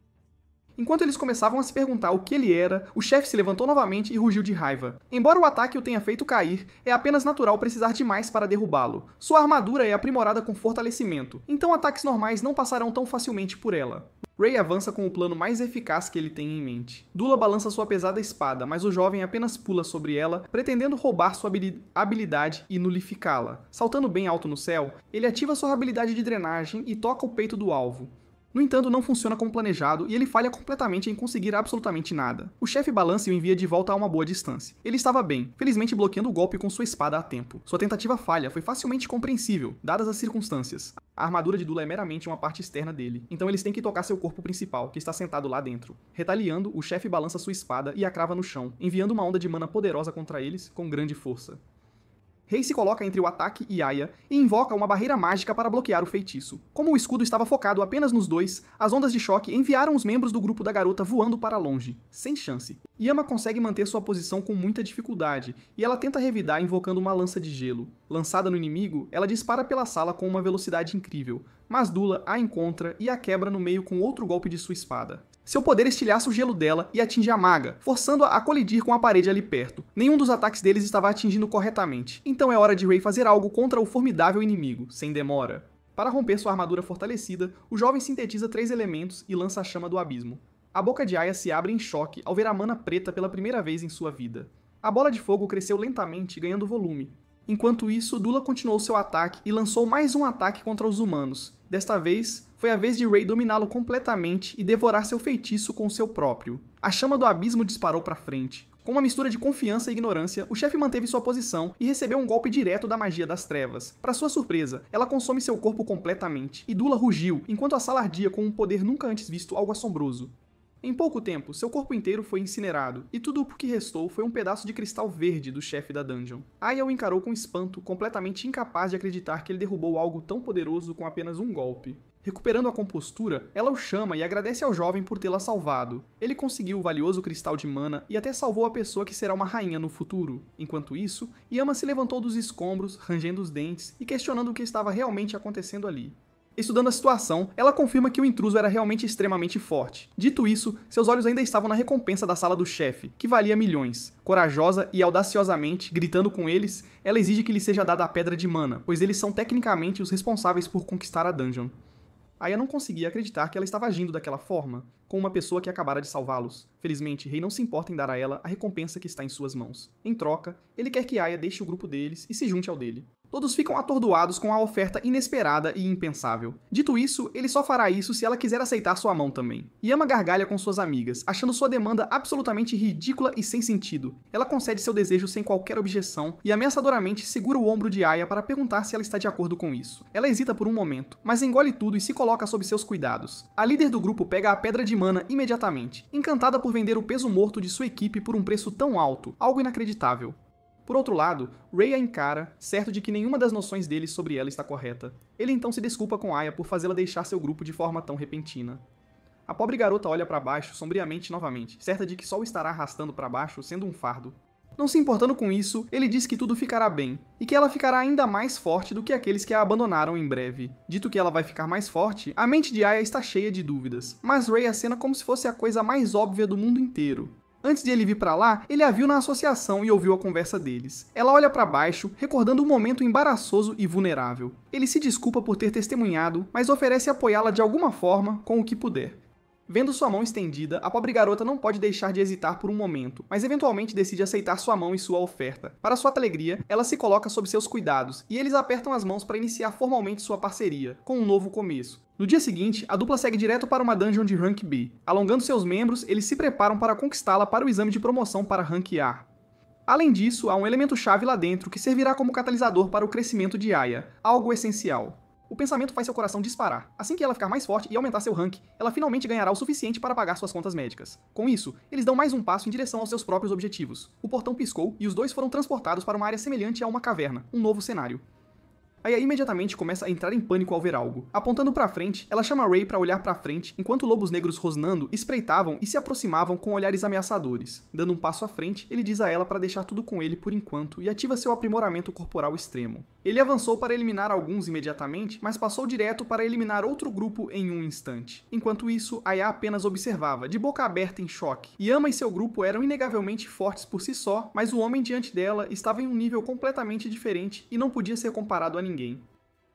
Enquanto eles começavam a se perguntar o que ele era, o chefe se levantou novamente e rugiu de raiva. Embora o ataque o tenha feito cair, é apenas natural precisar de mais para derrubá-lo. Sua armadura é aprimorada com fortalecimento, então ataques normais não passarão tão facilmente por ela. Rei avança com o plano mais eficaz que ele tem em mente. Dula balança sua pesada espada, mas o jovem apenas pula sobre ela, pretendendo roubar sua habilidade e nulificá-la. Saltando bem alto no céu, ele ativa sua habilidade de drenagem e toca o peito do alvo. No entanto, não funciona como planejado e ele falha completamente em conseguir absolutamente nada. O chefe balança e o envia de volta a uma boa distância. Ele estava bem, felizmente bloqueando o golpe com sua espada a tempo. Sua tentativa falha foi facilmente compreensível, dadas as circunstâncias. A armadura de Dula é meramente uma parte externa dele, então eles têm que tocar seu corpo principal, que está sentado lá dentro. Retaliando, o chefe balança sua espada e a crava no chão, enviando uma onda de mana poderosa contra eles com grande força. Rei se coloca entre o ataque e Aya e invoca uma barreira mágica para bloquear o feitiço. Como o escudo estava focado apenas nos dois, as ondas de choque enviaram os membros do grupo da garota voando para longe, sem chance. Yama consegue manter sua posição com muita dificuldade, e ela tenta revidar invocando uma lança de gelo. Lançada no inimigo, ela dispara pela sala com uma velocidade incrível, mas Dula a encontra e a quebra no meio com outro golpe de sua espada. Seu poder estilhaça o gelo dela e atinge a maga, forçando-a a colidir com a parede ali perto. Nenhum dos ataques deles estava atingindo corretamente, então é hora de Rei fazer algo contra o formidável inimigo, sem demora. Para romper sua armadura fortalecida, o jovem sintetiza 3 elementos e lança a chama do abismo. A boca de Aya se abre em choque ao ver a mana preta pela primeira vez em sua vida. A bola de fogo cresceu lentamente, ganhando volume. Enquanto isso, Dula continuou seu ataque e lançou mais um ataque contra os humanos. Desta vez, foi a vez de Rei dominá-lo completamente e devorar seu feitiço com seu próprio. A chama do abismo disparou para frente. Com uma mistura de confiança e ignorância, o chefe manteve sua posição e recebeu um golpe direto da magia das trevas. Para sua surpresa, ela consome seu corpo completamente, e Dula rugiu, enquanto a sala ardia com um poder nunca antes visto, algo assombroso. Em pouco tempo, seu corpo inteiro foi incinerado, e tudo o que restou foi um pedaço de cristal verde do chefe da dungeon. Aya o encarou com espanto, completamente incapaz de acreditar que ele derrubou algo tão poderoso com apenas um golpe. Recuperando a compostura, ela o chama e agradece ao jovem por tê-la salvado. Ele conseguiu o valioso cristal de mana e até salvou a pessoa que será uma rainha no futuro. Enquanto isso, Yama se levantou dos escombros, rangendo os dentes e questionando o que estava realmente acontecendo ali. Estudando a situação, ela confirma que o intruso era realmente extremamente forte. Dito isso, seus olhos ainda estavam na recompensa da sala do chefe, que valia milhões. Corajosa e audaciosamente, gritando com eles, ela exige que lhe seja dada a pedra de mana, pois eles são tecnicamente os responsáveis por conquistar a dungeon. Aya não conseguia acreditar que ela estava agindo daquela forma, com uma pessoa que acabara de salvá-los. Felizmente, Rei não se importa em dar a ela a recompensa que está em suas mãos. Em troca, ele quer que Aya deixe o grupo deles e se junte ao dele. Todos ficam atordoados com a oferta inesperada e impensável. Dito isso, ele só fará isso se ela quiser aceitar sua mão também. Yama gargalha com suas amigas, achando sua demanda absolutamente ridícula e sem sentido. Ela concede seu desejo sem qualquer objeção e ameaçadoramente segura o ombro de Aya para perguntar se ela está de acordo com isso. Ela hesita por um momento, mas engole tudo e se coloca sob seus cuidados. A líder do grupo pega a pedra de mana imediatamente, encantada por vender o peso morto de sua equipe por um preço tão alto, algo inacreditável. Por outro lado, Ray a encara, certo de que nenhuma das noções dele sobre ela está correta. Ele então se desculpa com Aya por fazê-la deixar seu grupo de forma tão repentina. A pobre garota olha para baixo sombriamente novamente, certa de que só o estará arrastando para baixo sendo um fardo. Não se importando com isso, ele diz que tudo ficará bem, e que ela ficará ainda mais forte do que aqueles que a abandonaram em breve. Dito que ela vai ficar mais forte, a mente de Aya está cheia de dúvidas, mas Ray acena como se fosse a coisa mais óbvia do mundo inteiro. Antes de ele vir pra lá, ele a viu na associação e ouviu a conversa deles. Ela olha pra baixo, recordando um momento embaraçoso e vulnerável. Ele se desculpa por ter testemunhado, mas oferece apoiá-la de alguma forma, com o que puder. Vendo sua mão estendida, a pobre garota não pode deixar de hesitar por um momento, mas eventualmente decide aceitar sua mão e sua oferta. Para sua alegria, ela se coloca sob seus cuidados, e eles apertam as mãos para iniciar formalmente sua parceria, com um novo começo. No dia seguinte, a dupla segue direto para uma dungeon de Rank B. Alongando seus membros, eles se preparam para conquistá-la para o exame de promoção para Rank A. Além disso, há um elemento-chave lá dentro que servirá como catalisador para o crescimento de Aya, algo essencial. O pensamento faz seu coração disparar. Assim que ela ficar mais forte e aumentar seu rank, ela finalmente ganhará o suficiente para pagar suas contas médicas. Com isso, eles dão mais um passo em direção aos seus próprios objetivos. O portão piscou e os dois foram transportados para uma área semelhante a uma caverna, um novo cenário. Aya imediatamente começa a entrar em pânico ao ver algo. Apontando pra frente, ela chama Ray pra olhar pra frente, enquanto lobos negros rosnando espreitavam e se aproximavam com olhares ameaçadores. Dando um passo à frente, ele diz a ela pra deixar tudo com ele por enquanto e ativa seu aprimoramento corporal extremo. Ele avançou para eliminar alguns imediatamente, mas passou direto para eliminar outro grupo em um instante. Enquanto isso, Aya apenas observava, de boca aberta em choque. Yama e seu grupo eram inegavelmente fortes por si só, mas o homem diante dela estava em um nível completamente diferente e não podia ser comparado a ninguém.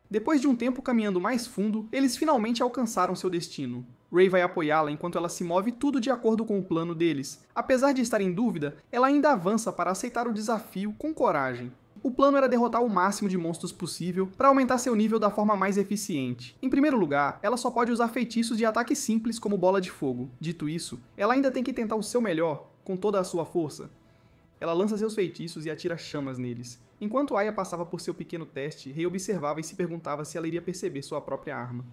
Depois de um tempo caminhando mais fundo, eles finalmente alcançaram seu destino. Ray vai apoiá-la enquanto ela se move tudo de acordo com o plano deles. Apesar de estar em dúvida, ela ainda avança para aceitar o desafio com coragem. O plano era derrotar o máximo de monstros possível para aumentar seu nível da forma mais eficiente. Em primeiro lugar, ela só pode usar feitiços de ataque simples como bola de fogo. Dito isso, ela ainda tem que tentar o seu melhor, com toda a sua força. Ela lança seus feitiços e atira chamas neles. Enquanto Aya passava por seu pequeno teste, Rei observava e se perguntava se ela iria perceber sua própria arma.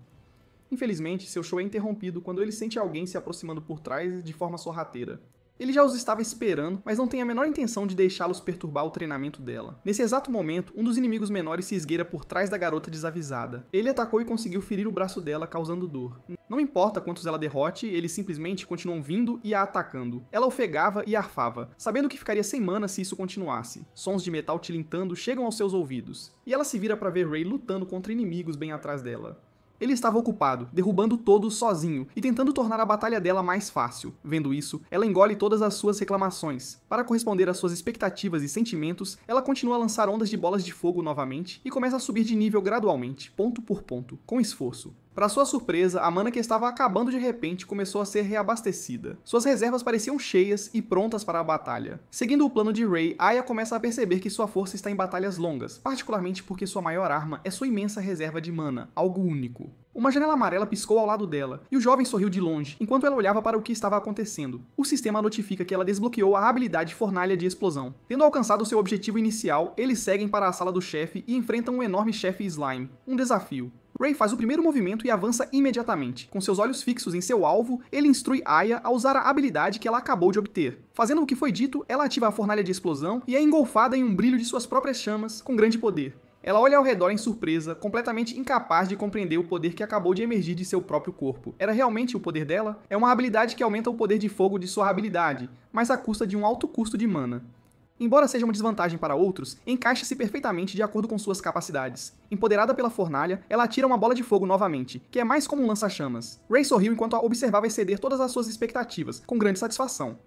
Infelizmente, seu show é interrompido quando ele sente alguém se aproximando por trás de forma sorrateira. Ele já os estava esperando, mas não tem a menor intenção de deixá-los perturbar o treinamento dela. Nesse exato momento, um dos inimigos menores se esgueira por trás da garota desavisada. Ele atacou e conseguiu ferir o braço dela, causando dor. Não importa quantos ela derrote, eles simplesmente continuam vindo e a atacando. Ela ofegava e arfava, sabendo que ficaria sem mana se isso continuasse. Sons de metal tilintando chegam aos seus ouvidos, e ela se vira para ver Ray lutando contra inimigos bem atrás dela. Ele estava ocupado, derrubando todos sozinho e tentando tornar a batalha dela mais fácil. Vendo isso, ela engole todas as suas reclamações. Para corresponder às suas expectativas e sentimentos, ela continua a lançar ondas de bolas de fogo novamente e começa a subir de nível gradualmente, ponto por ponto, com esforço. Para sua surpresa, a mana que estava acabando de repente começou a ser reabastecida. Suas reservas pareciam cheias e prontas para a batalha. Seguindo o plano de Ray, Aya começa a perceber que sua força está em batalhas longas, particularmente porque sua maior arma é sua imensa reserva de mana, algo único. Uma janela amarela piscou ao lado dela, e o jovem sorriu de longe, enquanto ela olhava para o que estava acontecendo. O sistema notifica que ela desbloqueou a habilidade Fornalha de Explosão. Tendo alcançado seu objetivo inicial, eles seguem para a sala do chefe e enfrentam um enorme chefe slime. Um desafio. Rei faz o primeiro movimento e avança imediatamente. Com seus olhos fixos em seu alvo, ele instrui Aya a usar a habilidade que ela acabou de obter. Fazendo o que foi dito, ela ativa a fornalha de explosão e é engolfada em um brilho de suas próprias chamas, com grande poder. Ela olha ao redor em surpresa, completamente incapaz de compreender o poder que acabou de emergir de seu próprio corpo. Era realmente o poder dela? É uma habilidade que aumenta o poder de fogo de sua habilidade, mas à custa de um alto custo de mana. Embora seja uma desvantagem para outros, encaixa-se perfeitamente de acordo com suas capacidades. Empoderada pela fornalha, ela atira uma bola de fogo novamente, que é mais como um lança-chamas. Rei sorriu enquanto a observava exceder todas as suas expectativas, com grande satisfação.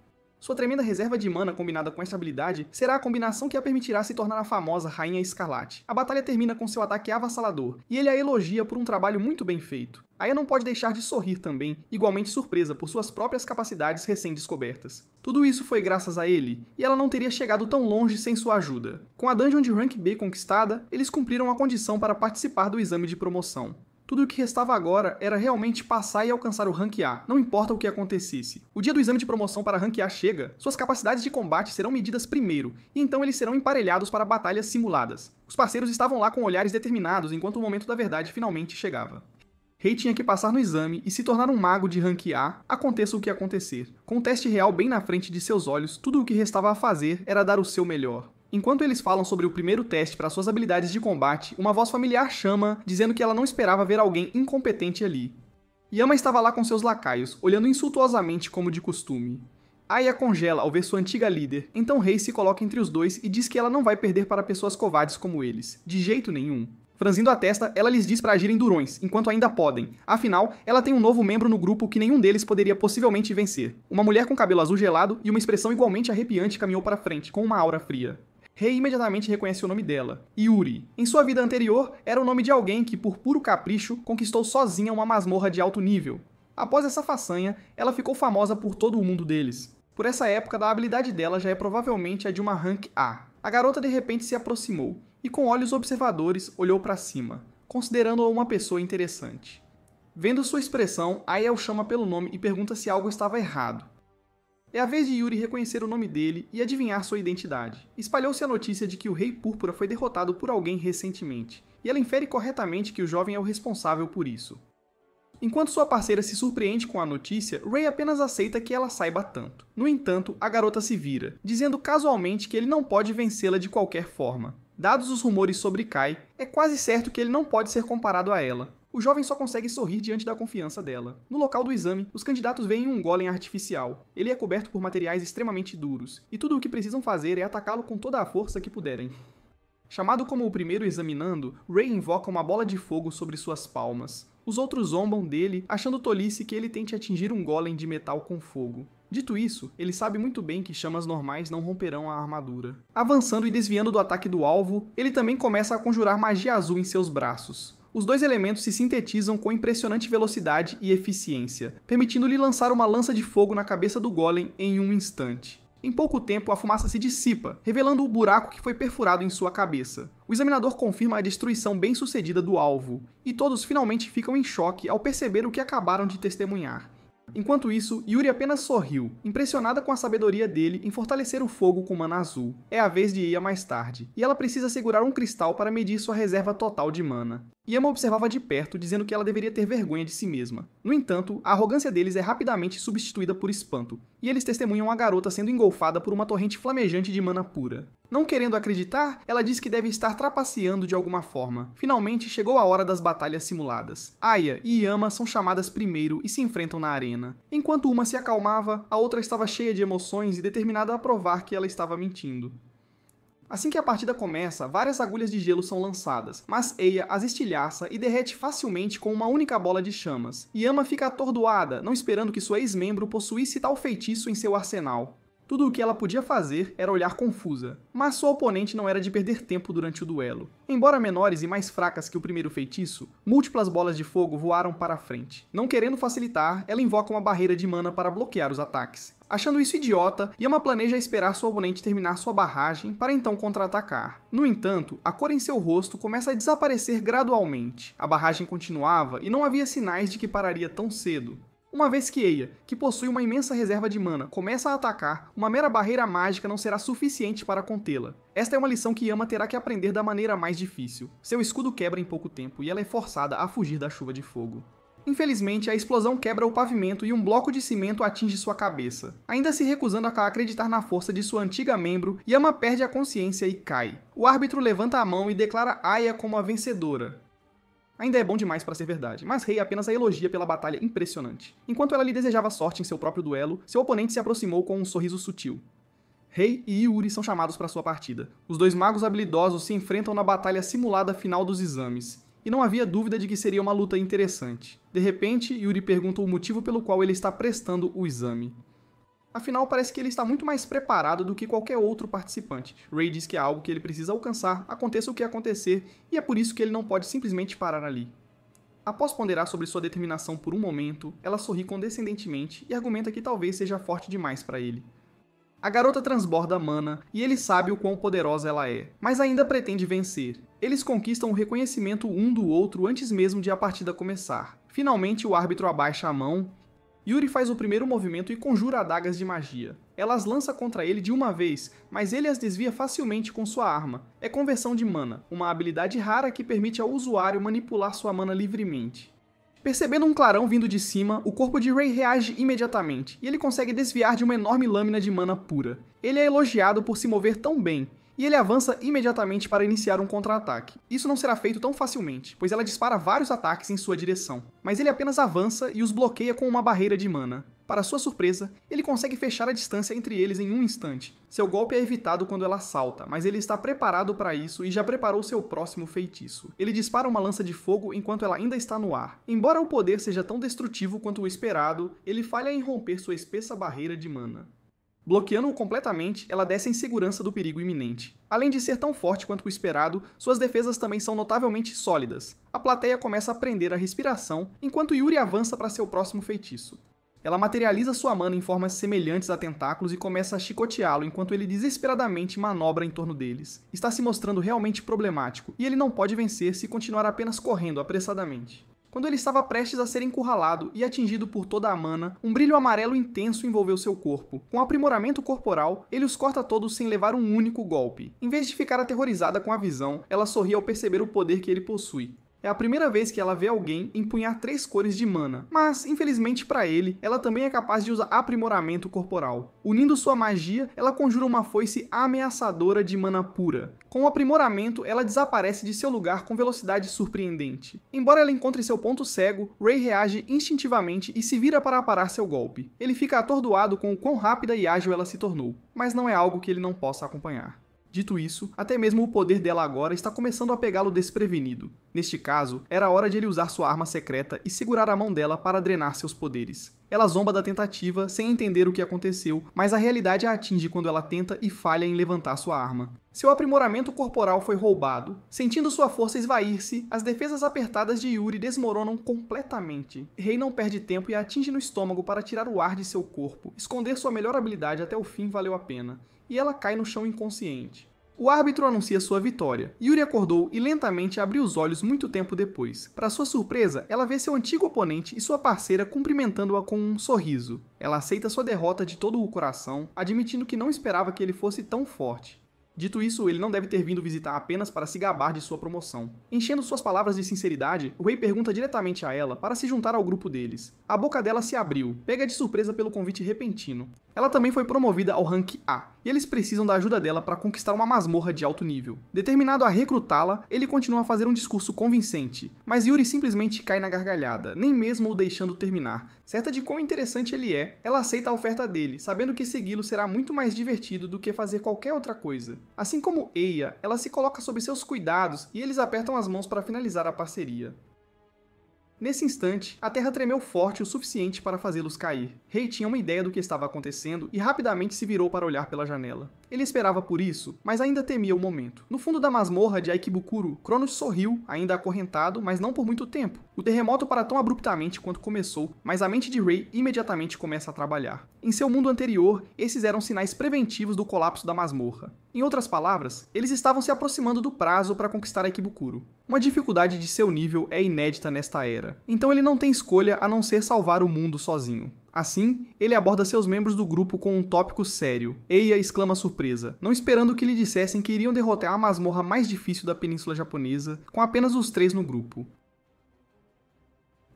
Sua tremenda reserva de mana combinada com esta habilidade será a combinação que a permitirá se tornar a famosa Rainha Escarlate. A batalha termina com seu ataque avassalador, e ele a elogia por um trabalho muito bem feito. Aya não pode deixar de sorrir também, igualmente surpresa por suas próprias capacidades recém-descobertas. Tudo isso foi graças a ele, e ela não teria chegado tão longe sem sua ajuda. Com a Dungeon de Rank B conquistada, eles cumpriram a condição para participar do exame de promoção. Tudo o que restava agora era realmente passar e alcançar o Rank A, não importa o que acontecesse. O dia do exame de promoção para Rank A chega, suas capacidades de combate serão medidas primeiro, e então eles serão emparelhados para batalhas simuladas. Os parceiros estavam lá com olhares determinados enquanto o momento da verdade finalmente chegava. Rei tinha que passar no exame e se tornar um mago de Rank A, aconteça o que acontecer. Com o teste real bem na frente de seus olhos, tudo o que restava a fazer era dar o seu melhor. Enquanto eles falam sobre o primeiro teste para suas habilidades de combate, uma voz familiar chama, dizendo que ela não esperava ver alguém incompetente ali. Yama estava lá com seus lacaios, olhando insultuosamente como de costume. Aya congela ao ver sua antiga líder, então Rei se coloca entre os dois e diz que ela não vai perder para pessoas covardes como eles, de jeito nenhum. Franzindo a testa, ela lhes diz para agirem durões, enquanto ainda podem. Afinal, ela tem um novo membro no grupo que nenhum deles poderia possivelmente vencer. Uma mulher com cabelo azul gelado e uma expressão igualmente arrepiante caminhou para frente, com uma aura fria. Rei imediatamente reconhece o nome dela, Yuri. Em sua vida anterior, era o nome de alguém que, por puro capricho, conquistou sozinha uma masmorra de alto nível. Após essa façanha, ela ficou famosa por todo o mundo deles. Por essa época, a habilidade dela já é provavelmente a de uma Rank A. A garota de repente se aproximou, e com olhos observadores, olhou para cima, considerando-a uma pessoa interessante. Vendo sua expressão, Aya o chama pelo nome e pergunta se algo estava errado. É a vez de Yuri reconhecer o nome dele e adivinhar sua identidade. Espalhou-se a notícia de que o Rei Púrpura foi derrotado por alguém recentemente, e ela infere corretamente que o jovem é o responsável por isso. Enquanto sua parceira se surpreende com a notícia, Rei apenas aceita que ela saiba tanto. No entanto, a garota se vira, dizendo casualmente que ele não pode vencê-la de qualquer forma. Dados os rumores sobre Kai, é quase certo que ele não pode ser comparado a ela. O jovem só consegue sorrir diante da confiança dela. No local do exame, os candidatos veem um golem artificial. Ele é coberto por materiais extremamente duros, e tudo o que precisam fazer é atacá-lo com toda a força que puderem. Chamado como o primeiro examinando, Rei invoca uma bola de fogo sobre suas palmas. Os outros zombam dele, achando tolice que ele tente atingir um golem de metal com fogo. Dito isso, ele sabe muito bem que chamas normais não romperão a armadura. Avançando e desviando do ataque do alvo, ele também começa a conjurar magia azul em seus braços. Os dois elementos se sintetizam com impressionante velocidade e eficiência, permitindo-lhe lançar uma lança de fogo na cabeça do golem em um instante. Em pouco tempo, a fumaça se dissipa, revelando o buraco que foi perfurado em sua cabeça. O examinador confirma a destruição bem-sucedida do alvo, e todos finalmente ficam em choque ao perceber o que acabaram de testemunhar. Enquanto isso, Yuri apenas sorriu, impressionada com a sabedoria dele em fortalecer o fogo com mana azul. É a vez de Aya mais tarde, e ela precisa segurar um cristal para medir sua reserva total de mana. Yama observava de perto, dizendo que ela deveria ter vergonha de si mesma. No entanto, a arrogância deles é rapidamente substituída por espanto, e eles testemunham a garota sendo engolfada por uma torrente flamejante de mana pura. Não querendo acreditar, ela diz que deve estar trapaceando de alguma forma. Finalmente chegou a hora das batalhas simuladas. Aya e Yama são chamadas primeiro e se enfrentam na arena. Enquanto uma se acalmava, a outra estava cheia de emoções e determinada a provar que ela estava mentindo. Assim que a partida começa, várias agulhas de gelo são lançadas, mas Aya as estilhaça e derrete facilmente com uma única bola de chamas. Yama fica atordoada, não esperando que sua ex-membro possuísse tal feitiço em seu arsenal. Tudo o que ela podia fazer era olhar confusa, mas sua oponente não era de perder tempo durante o duelo. Embora menores e mais fracas que o primeiro feitiço, múltiplas bolas de fogo voaram para a frente. Não querendo facilitar, ela invoca uma barreira de mana para bloquear os ataques. Achando isso idiota, Yama planeja esperar sua oponente terminar sua barragem para então contra-atacar. No entanto, a cor em seu rosto começa a desaparecer gradualmente. A barragem continuava e não havia sinais de que pararia tão cedo. Uma vez que Eia, que possui uma imensa reserva de mana, começa a atacar, uma mera barreira mágica não será suficiente para contê-la. Esta é uma lição que Yama terá que aprender da maneira mais difícil. Seu escudo quebra em pouco tempo e ela é forçada a fugir da chuva de fogo. Infelizmente, a explosão quebra o pavimento e um bloco de cimento atinge sua cabeça. Ainda se recusando a acreditar na força de sua antiga membro, Yama perde a consciência e cai. O árbitro levanta a mão e declara Aya como a vencedora. Ainda é bom demais para ser verdade, mas Rei apenas a elogia pela batalha impressionante. Enquanto ela lhe desejava sorte em seu próprio duelo, seu oponente se aproximou com um sorriso sutil. Rei e Yuri são chamados para sua partida. Os dois magos habilidosos se enfrentam na batalha simulada final dos exames. E não havia dúvida de que seria uma luta interessante. De repente, Yuri pergunta o motivo pelo qual ele está prestando o exame. Afinal, parece que ele está muito mais preparado do que qualquer outro participante. Rei diz que é algo que ele precisa alcançar, aconteça o que acontecer, e é por isso que ele não pode simplesmente parar ali. Após ponderar sobre sua determinação por um momento, ela sorri condescendentemente e argumenta que talvez seja forte demais para ele. A garota transborda mana e ele sabe o quão poderosa ela é, mas ainda pretende vencer. Eles conquistam o reconhecimento um do outro antes mesmo de a partida começar. Finalmente, o árbitro abaixa a mão. Yuri faz o primeiro movimento e conjura adagas de magia. Ela as lança contra ele de uma vez, mas ele as desvia facilmente com sua arma. É conversão de mana, uma habilidade rara que permite ao usuário manipular sua mana livremente. Percebendo um clarão vindo de cima, o corpo de Rei reage imediatamente, e ele consegue desviar de uma enorme lâmina de mana pura. Ele é elogiado por se mover tão bem, e ele avança imediatamente para iniciar um contra-ataque. Isso não será feito tão facilmente, pois ela dispara vários ataques em sua direção, mas ele apenas avança e os bloqueia com uma barreira de mana. Para sua surpresa, ele consegue fechar a distância entre eles em um instante. Seu golpe é evitado quando ela salta, mas ele está preparado para isso e já preparou seu próximo feitiço. Ele dispara uma lança de fogo enquanto ela ainda está no ar. Embora o poder seja tão destrutivo quanto o esperado, ele falha em romper sua espessa barreira de mana. Bloqueando-o completamente, ela desce em segurança do perigo iminente. Além de ser tão forte quanto o esperado, suas defesas também são notavelmente sólidas. A plateia começa a prender a respiração, enquanto Yuri avança para seu próximo feitiço. Ela materializa sua mana em formas semelhantes a tentáculos e começa a chicoteá-lo enquanto ele desesperadamente manobra em torno deles. Está se mostrando realmente problemático, e ele não pode vencer se continuar apenas correndo apressadamente. Quando ele estava prestes a ser encurralado e atingido por toda a mana, um brilho amarelo intenso envolveu seu corpo. Com aprimoramento corporal, ele os corta todos sem levar um único golpe. Em vez de ficar aterrorizada com a visão, ela sorri ao perceber o poder que ele possui. É a primeira vez que ela vê alguém empunhar 3 cores de mana, mas, infelizmente para ele, ela também é capaz de usar aprimoramento corporal. Unindo sua magia, ela conjura uma foice ameaçadora de mana pura. Com o aprimoramento, ela desaparece de seu lugar com velocidade surpreendente. Embora ela encontre seu ponto cego, Rei reage instintivamente e se vira para parar seu golpe. Ele fica atordoado com o quão rápida e ágil ela se tornou, mas não é algo que ele não possa acompanhar. Dito isso, até mesmo o poder dela agora está começando a pegá-lo desprevenido. Neste caso, era a hora de ele usar sua arma secreta e segurar a mão dela para drenar seus poderes. Ela zomba da tentativa, sem entender o que aconteceu, mas a realidade a atinge quando ela tenta e falha em levantar sua arma. Seu aprimoramento corporal foi roubado. Sentindo sua força esvair-se, as defesas apertadas de Yuri desmoronam completamente. Rei não perde tempo e a atinge no estômago para tirar o ar de seu corpo. Esconder sua melhor habilidade até o fim valeu a pena. E ela cai no chão inconsciente. O árbitro anuncia sua vitória. Yuri acordou e lentamente abriu os olhos muito tempo depois. Para sua surpresa, ela vê seu antigo oponente e sua parceira cumprimentando-a com um sorriso. Ela aceita sua derrota de todo o coração, admitindo que não esperava que ele fosse tão forte. Dito isso, ele não deve ter vindo visitar apenas para se gabar de sua promoção. Enchendo suas palavras de sinceridade, Rei pergunta diretamente a ela para se juntar ao grupo deles. A boca dela se abriu, pega de surpresa pelo convite repentino. Ela também foi promovida ao rank A, e eles precisam da ajuda dela para conquistar uma masmorra de alto nível. Determinado a recrutá-la, ele continua a fazer um discurso convincente, mas Yuri simplesmente cai na gargalhada, nem mesmo o deixando terminar. Certa de quão interessante ele é, ela aceita a oferta dele, sabendo que segui-lo será muito mais divertido do que fazer qualquer outra coisa. Assim como Eia, ela se coloca sob seus cuidados e eles apertam as mãos para finalizar a parceria. Nesse instante, a terra tremeu forte o suficiente para fazê-los cair. Rei tinha uma ideia do que estava acontecendo e rapidamente se virou para olhar pela janela. Ele esperava por isso, mas ainda temia o momento. No fundo da masmorra de Aikibukuro, Cronos sorriu, ainda acorrentado, mas não por muito tempo. O terremoto para tão abruptamente quanto começou, mas a mente de Rei imediatamente começa a trabalhar. Em seu mundo anterior, esses eram sinais preventivos do colapso da masmorra. Em outras palavras, eles estavam se aproximando do prazo para conquistar a Ikebukuro. Uma dificuldade de seu nível é inédita nesta era, então ele não tem escolha a não ser salvar o mundo sozinho. Assim, ele aborda seus membros do grupo com um tópico sério. Eia exclama surpresa, não esperando que lhe dissessem que iriam derrotar a masmorra mais difícil da Península Japonesa, com apenas os 3 no grupo.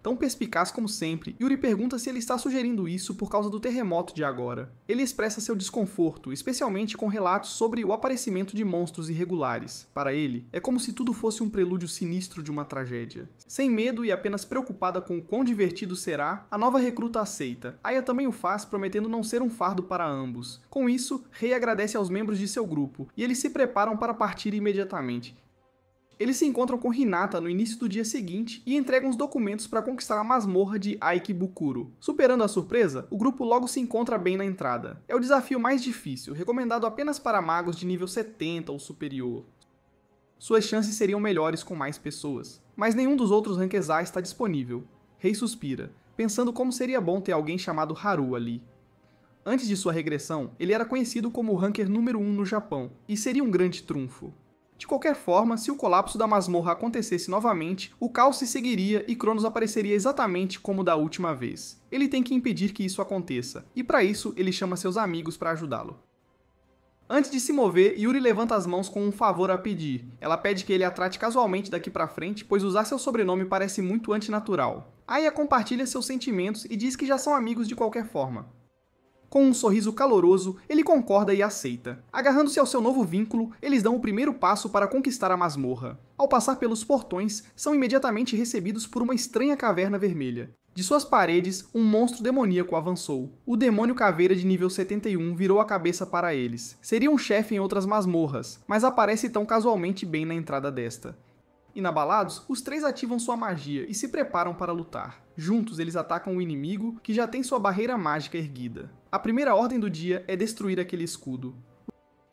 Tão perspicaz como sempre, Yuri pergunta se ele está sugerindo isso por causa do terremoto de agora. Ele expressa seu desconforto, especialmente com relatos sobre o aparecimento de monstros irregulares. Para ele, é como se tudo fosse um prelúdio sinistro de uma tragédia. Sem medo e apenas preocupada com o quão divertido será, a nova recruta aceita. Aya também o faz, prometendo não ser um fardo para ambos. Com isso, Rei agradece aos membros de seu grupo, e eles se preparam para partir imediatamente. Eles se encontram com Hinata no início do dia seguinte e entregam os documentos para conquistar a masmorra de Aikebukuro. Superando a surpresa, o grupo logo se encontra bem na entrada. É o desafio mais difícil, recomendado apenas para magos de nível 70 ou superior. Suas chances seriam melhores com mais pessoas, mas nenhum dos outros Rankeds A está disponível. Rei suspira, pensando como seria bom ter alguém chamado Haru ali. Antes de sua regressão, ele era conhecido como o Ranker número 1 no Japão, e seria um grande trunfo. De qualquer forma, se o colapso da masmorra acontecesse novamente, o caos se seguiria e Cronos apareceria exatamente como da última vez. Ele tem que impedir que isso aconteça, e para isso ele chama seus amigos para ajudá-lo. Antes de se mover, Yuri levanta as mãos com um favor a pedir. Ela pede que ele a trate casualmente daqui pra frente, pois usar seu sobrenome parece muito antinatural. Aya compartilha seus sentimentos e diz que já são amigos de qualquer forma. Com um sorriso caloroso, ele concorda e aceita. Agarrando-se ao seu novo vínculo, eles dão o primeiro passo para conquistar a masmorra. Ao passar pelos portões, são imediatamente recebidos por uma estranha caverna vermelha. De suas paredes, um monstro demoníaco avançou. O demônio caveira de nível 71 virou a cabeça para eles. Seria um chefe em outras masmorras, mas aparece tão casualmente bem na entrada desta. Inabalados, os 3 ativam sua magia e se preparam para lutar. Juntos, eles atacam o inimigo, que já tem sua barreira mágica erguida. A primeira ordem do dia é destruir aquele escudo.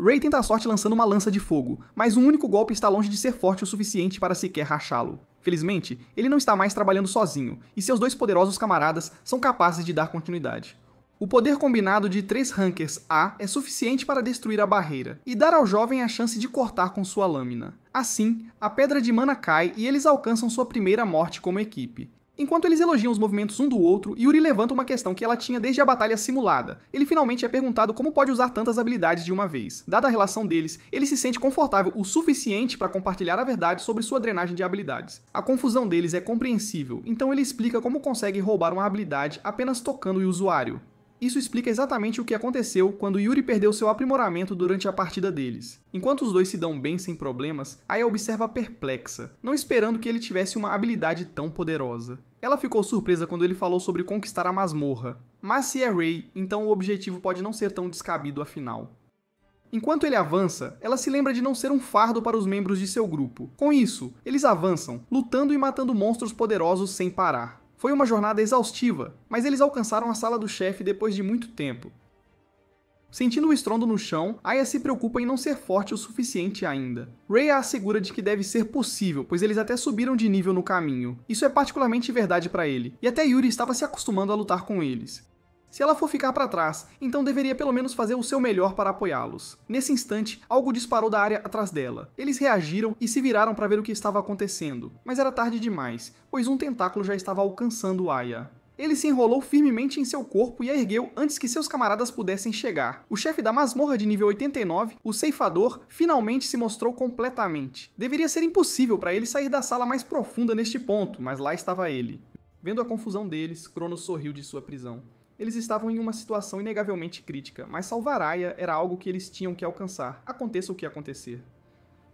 Rei tenta a sorte lançando uma lança de fogo, mas um único golpe está longe de ser forte o suficiente para sequer rachá-lo. Felizmente, ele não está mais trabalhando sozinho, e seus 2 poderosos camaradas são capazes de dar continuidade. O poder combinado de 3 Rankers A é suficiente para destruir a barreira, e dar ao jovem a chance de cortar com sua lâmina. Assim, a pedra de mana cai e eles alcançam sua primeira morte como equipe. Enquanto eles elogiam os movimentos um do outro, Yuri levanta uma questão que ela tinha desde a batalha simulada. Ele finalmente é perguntado como pode usar tantas habilidades de uma vez. Dada a relação deles, ele se sente confortável o suficiente para compartilhar a verdade sobre sua drenagem de habilidades. A confusão deles é compreensível, então ele explica como consegue roubar uma habilidade apenas tocando o usuário. Isso explica exatamente o que aconteceu quando Yuri perdeu seu aprimoramento durante a partida deles. Enquanto os dois se dão bem sem problemas, Aya observa perplexa, não esperando que ele tivesse uma habilidade tão poderosa. Ela ficou surpresa quando ele falou sobre conquistar a masmorra. Mas se é Rei, então o objetivo pode não ser tão descabido afinal. Enquanto ele avança, ela se lembra de não ser um fardo para os membros de seu grupo. Com isso, eles avançam, lutando e matando monstros poderosos sem parar. Foi uma jornada exaustiva, mas eles alcançaram a sala do chefe depois de muito tempo. Sentindo o estrondo no chão, Aya se preocupa em não ser forte o suficiente ainda. Rei a assegura de que deve ser possível, pois eles até subiram de nível no caminho. Isso é particularmente verdade para ele, e até Yuri estava se acostumando a lutar com eles. Se ela for ficar para trás, então deveria pelo menos fazer o seu melhor para apoiá-los. Nesse instante, algo disparou da área atrás dela. Eles reagiram e se viraram para ver o que estava acontecendo, mas era tarde demais, pois um tentáculo já estava alcançando Aya. Ele se enrolou firmemente em seu corpo e a ergueu antes que seus camaradas pudessem chegar. O chefe da masmorra de nível 89, o ceifador, finalmente se mostrou completamente. Deveria ser impossível para ele sair da sala mais profunda neste ponto, mas lá estava ele. Vendo a confusão deles, Cronos sorriu de sua prisão. Eles estavam em uma situação inegavelmente crítica, mas salvar Aya era algo que eles tinham que alcançar, aconteça o que acontecer.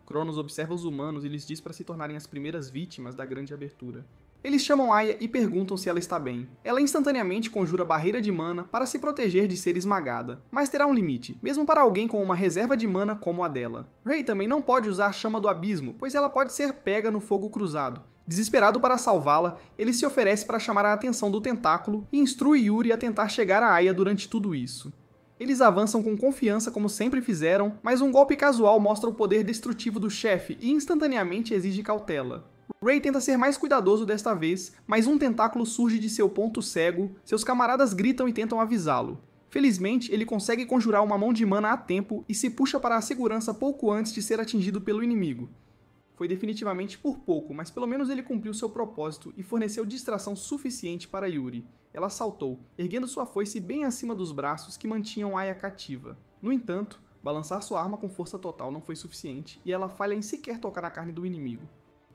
Cronos observa os humanos e lhes diz para se tornarem as primeiras vítimas da grande abertura. Eles chamam Aya e perguntam se ela está bem. Ela instantaneamente conjura barreira de mana para se proteger de ser esmagada, mas terá um limite, mesmo para alguém com uma reserva de mana como a dela. Rei também não pode usar Chama do Abismo, pois ela pode ser pega no fogo cruzado. Desesperado para salvá-la, ele se oferece para chamar a atenção do tentáculo e instrui Yuri a tentar chegar a Aya durante tudo isso. Eles avançam com confiança como sempre fizeram, mas um golpe casual mostra o poder destrutivo do chefe e instantaneamente exige cautela. Rei tenta ser mais cuidadoso desta vez, mas um tentáculo surge de seu ponto cego, seus camaradas gritam e tentam avisá-lo. Felizmente, ele consegue conjurar uma mão de mana a tempo e se puxa para a segurança pouco antes de ser atingido pelo inimigo. Foi definitivamente por pouco, mas pelo menos ele cumpriu seu propósito e forneceu distração suficiente para Yuri. Ela saltou, erguendo sua foice bem acima dos braços que mantinham Aya cativa. No entanto, balançar sua arma com força total não foi suficiente e ela falha em sequer tocar na carne do inimigo.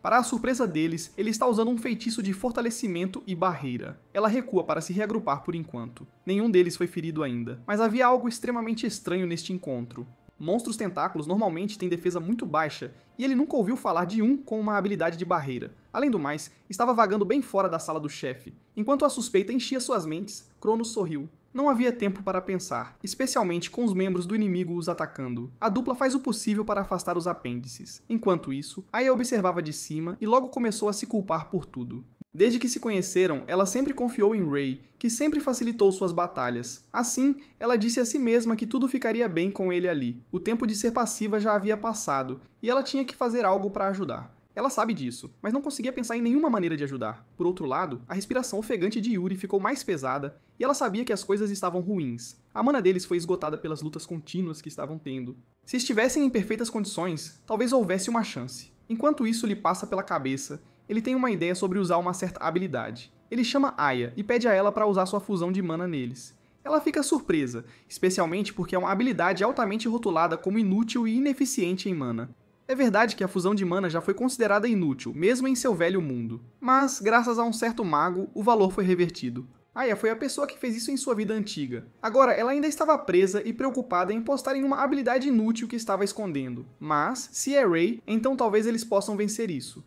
Para a surpresa deles, ele está usando um feitiço de fortalecimento e barreira. Ela recua para se reagrupar por enquanto. Nenhum deles foi ferido ainda, mas havia algo extremamente estranho neste encontro. Monstros tentáculos normalmente têm defesa muito baixa, e ele nunca ouviu falar de um com uma habilidade de barreira. Além do mais, estava vagando bem fora da sala do chefe. Enquanto a suspeita enchia suas mentes, Cronos sorriu. Não havia tempo para pensar, especialmente com os membros do inimigo os atacando. A dupla faz o possível para afastar os apêndices. Enquanto isso, Aya observava de cima e logo começou a se culpar por tudo. Desde que se conheceram, ela sempre confiou em Ray, que sempre facilitou suas batalhas. Assim, ela disse a si mesma que tudo ficaria bem com ele ali. O tempo de ser passiva já havia passado, e ela tinha que fazer algo para ajudar. Ela sabe disso, mas não conseguia pensar em nenhuma maneira de ajudar. Por outro lado, a respiração ofegante de Yuri ficou mais pesada, e ela sabia que as coisas estavam ruins. A mana deles foi esgotada pelas lutas contínuas que estavam tendo. Se estivessem em perfeitas condições, talvez houvesse uma chance. Enquanto isso lhe passa pela cabeça, ele tem uma ideia sobre usar uma certa habilidade. Ele chama Aya e pede a ela para usar sua fusão de mana neles. Ela fica surpresa, especialmente porque é uma habilidade altamente rotulada como inútil e ineficiente em mana. É verdade que a fusão de mana já foi considerada inútil, mesmo em seu velho mundo. Mas, graças a um certo mago, o valor foi revertido. Aya foi a pessoa que fez isso em sua vida antiga. Agora, ela ainda estava presa e preocupada em postar em uma habilidade inútil que estava escondendo. Mas, se é Ray, então talvez eles possam vencer isso.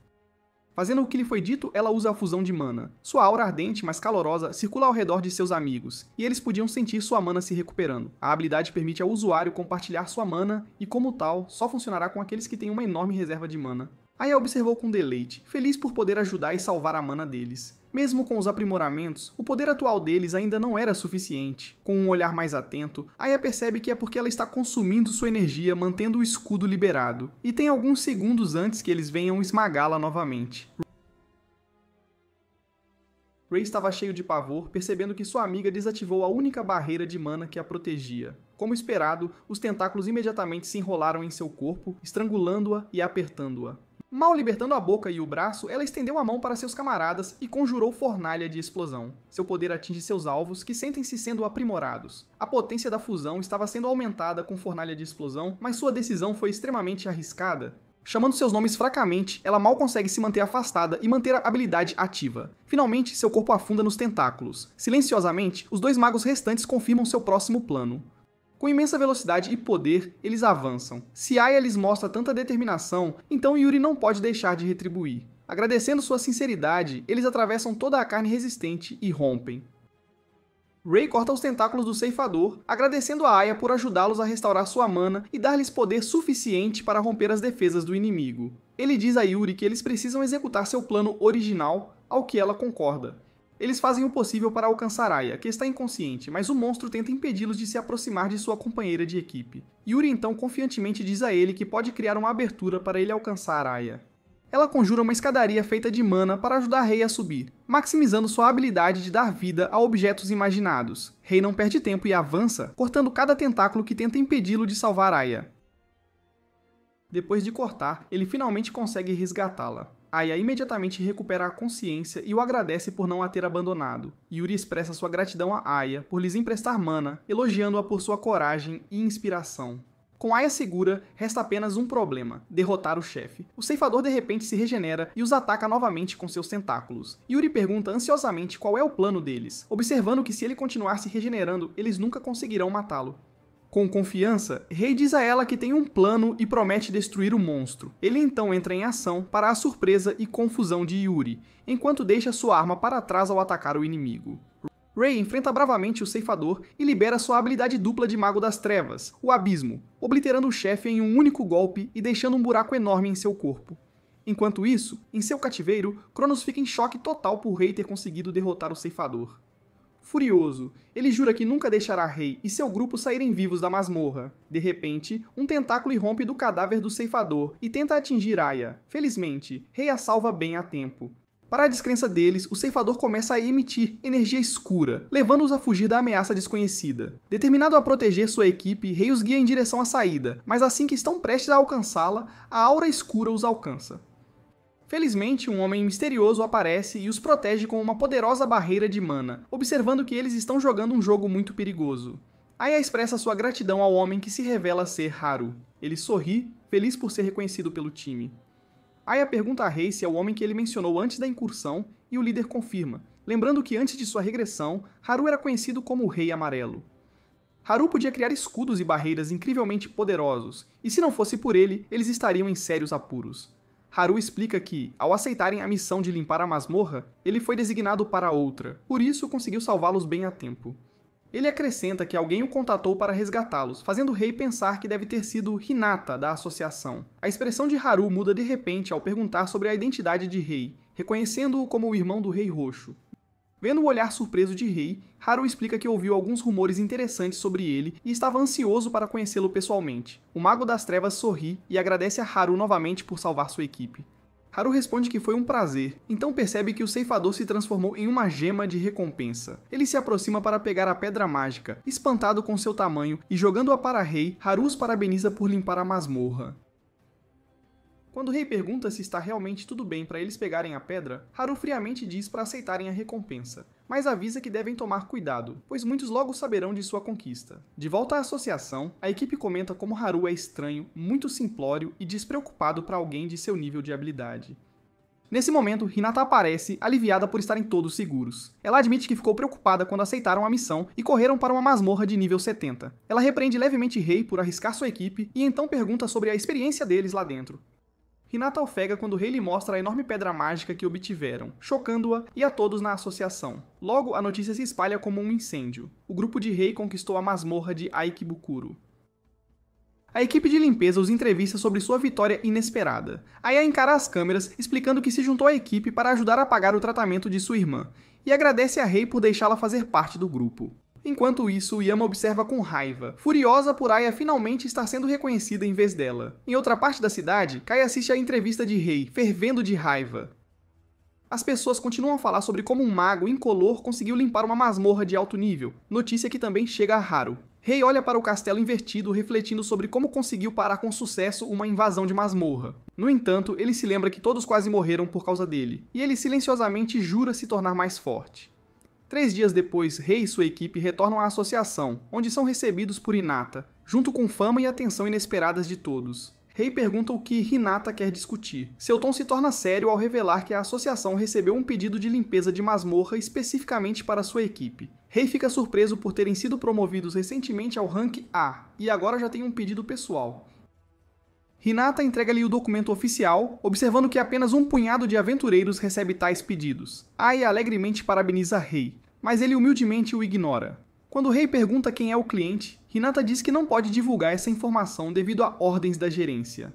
Fazendo o que lhe foi dito, ela usa a fusão de mana. Sua aura ardente, mas calorosa, circula ao redor de seus amigos, e eles podiam sentir sua mana se recuperando. A habilidade permite ao usuário compartilhar sua mana, e como tal, só funcionará com aqueles que têm uma enorme reserva de mana. Aya observou com deleite, feliz por poder ajudar e salvar a mana deles. Mesmo com os aprimoramentos, o poder atual deles ainda não era suficiente. Com um olhar mais atento, Aya percebe que é porque ela está consumindo sua energia mantendo o escudo liberado, e tem alguns segundos antes que eles venham esmagá-la novamente. Ray estava cheio de pavor, percebendo que sua amiga desativou a única barreira de mana que a protegia. Como esperado, os tentáculos imediatamente se enrolaram em seu corpo, estrangulando-a e apertando-a. Mal libertando a boca e o braço, ela estendeu a mão para seus camaradas e conjurou fornalha de explosão. Seu poder atinge seus alvos, que sentem-se sendo aprimorados. A potência da fusão estava sendo aumentada com fornalha de explosão, mas sua decisão foi extremamente arriscada. Chamando seus nomes fracamente, ela mal consegue se manter afastada e manter a habilidade ativa. Finalmente, seu corpo afunda nos tentáculos. Silenciosamente, os dois magos restantes confirmam seu próximo plano. Com imensa velocidade e poder, eles avançam. Se Aya lhes mostra tanta determinação, então Yuri não pode deixar de retribuir. Agradecendo sua sinceridade, eles atravessam toda a carne resistente e rompem. Ray corta os tentáculos do ceifador, agradecendo a Aya por ajudá-los a restaurar sua mana e dar-lhes poder suficiente para romper as defesas do inimigo. Ele diz a Yuri que eles precisam executar seu plano original, ao que ela concorda. Eles fazem o possível para alcançar Aya, que está inconsciente, mas o monstro tenta impedi-los de se aproximar de sua companheira de equipe. Yuri então confiantemente diz a ele que pode criar uma abertura para ele alcançar Aya. Ela conjura uma escadaria feita de mana para ajudar Rei a subir, maximizando sua habilidade de dar vida a objetos imaginados. Rei não perde tempo e avança, cortando cada tentáculo que tenta impedi-lo de salvar Aya. Depois de cortar, ele finalmente consegue resgatá-la. Aya imediatamente recupera a consciência e o agradece por não a ter abandonado. Yuri expressa sua gratidão a Aya por lhes emprestar mana, elogiando-a por sua coragem e inspiração. Com Aya segura, resta apenas um problema: derrotar o chefe. O ceifador de repente se regenera e os ataca novamente com seus tentáculos. Yuri pergunta ansiosamente qual é o plano deles, observando que se ele continuar se regenerando, eles nunca conseguirão matá-lo. Com confiança, Rei diz a ela que tem um plano e promete destruir o monstro. Ele então entra em ação para a surpresa e confusão de Yuri, enquanto deixa sua arma para trás ao atacar o inimigo. Ray enfrenta bravamente o ceifador e libera sua habilidade dupla de Mago das Trevas, o Abismo, obliterando o chefe em um único golpe e deixando um buraco enorme em seu corpo. Enquanto isso, em seu cativeiro, Cronos fica em choque total por Rei ter conseguido derrotar o ceifador. Furioso, ele jura que nunca deixará Rei e seu grupo saírem vivos da masmorra. De repente, um tentáculo irrompe do cadáver do ceifador e tenta atingir Aya. Felizmente, Rei a salva bem a tempo. Para a descrença deles, o ceifador começa a emitir energia escura, levando-os a fugir da ameaça desconhecida. Determinado a proteger sua equipe, Rei os guia em direção à saída, mas assim que estão prestes a alcançá-la, a aura escura os alcança. Felizmente, um homem misterioso aparece e os protege com uma poderosa barreira de mana, observando que eles estão jogando um jogo muito perigoso. Aya expressa sua gratidão ao homem que se revela ser Haru. Ele sorri, feliz por ser reconhecido pelo time. Aya pergunta a Rei se é o homem que ele mencionou antes da incursão e o líder confirma, lembrando que antes de sua regressão, Haru era conhecido como o Rei Amarelo. Haru podia criar escudos e barreiras incrivelmente poderosos, e se não fosse por ele, eles estariam em sérios apuros. Haru explica que, ao aceitarem a missão de limpar a masmorra, ele foi designado para outra, por isso conseguiu salvá-los bem a tempo. Ele acrescenta que alguém o contatou para resgatá-los, fazendo Rei pensar que deve ter sido Hinata, da associação. A expressão de Haru muda de repente ao perguntar sobre a identidade de Rei, reconhecendo-o como o irmão do Rei Roxo. Vendo o olhar surpreso de Rei, Haru explica que ouviu alguns rumores interessantes sobre ele e estava ansioso para conhecê-lo pessoalmente. O Mago das Trevas sorri e agradece a Haru novamente por salvar sua equipe. Haru responde que foi um prazer, então percebe que o ceifador se transformou em uma gema de recompensa. Ele se aproxima para pegar a pedra mágica, espantado com seu tamanho, e jogando-a para Rei, Haru os parabeniza por limpar a masmorra. Quando Rei pergunta se está realmente tudo bem para eles pegarem a pedra, Haru friamente diz para aceitarem a recompensa, mas avisa que devem tomar cuidado, pois muitos logo saberão de sua conquista. De volta à associação, a equipe comenta como Haru é estranho, muito simplório e despreocupado para alguém de seu nível de habilidade. Nesse momento, Hinata aparece, aliviada por estarem todos seguros. Ela admite que ficou preocupada quando aceitaram a missão e correram para uma masmorra de nível 70. Ela repreende levemente Rei por arriscar sua equipe e então pergunta sobre a experiência deles lá dentro. Hinata ofega quando Rei lhe mostra a enorme pedra mágica que obtiveram, chocando-a e a todos na associação. Logo, a notícia se espalha como um incêndio. O grupo de Rei conquistou a masmorra de Aikibukuro. A equipe de limpeza os entrevista sobre sua vitória inesperada. Aya encara as câmeras, explicando que se juntou à equipe para ajudar a pagar o tratamento de sua irmã, e agradece a Rei por deixá-la fazer parte do grupo. Enquanto isso, Yama observa com raiva, furiosa por Aya finalmente estar sendo reconhecida em vez dela. Em outra parte da cidade, Kai assiste à entrevista de Rei, fervendo de raiva. As pessoas continuam a falar sobre como um mago incolor conseguiu limpar uma masmorra de alto nível, notícia que também chega a Haru. Rei olha para o castelo invertido, refletindo sobre como conseguiu parar com sucesso uma invasão de masmorra. No entanto, ele se lembra que todos quase morreram por causa dele, e ele silenciosamente jura se tornar mais forte. 3 dias depois, Rei e sua equipe retornam à associação, onde são recebidos por Hinata, junto com fama e atenção inesperadas de todos. Rei pergunta o que Hinata quer discutir. Seu tom se torna sério ao revelar que a associação recebeu um pedido de limpeza de masmorra especificamente para sua equipe. Rei fica surpreso por terem sido promovidos recentemente ao rank A, e agora já tem um pedido pessoal. Hinata entrega-lhe o documento oficial, observando que apenas um punhado de aventureiros recebe tais pedidos. Aya alegremente parabeniza Rei, mas ele humildemente o ignora. Quando Rei pergunta quem é o cliente, Hinata diz que não pode divulgar essa informação devido a ordens da gerência.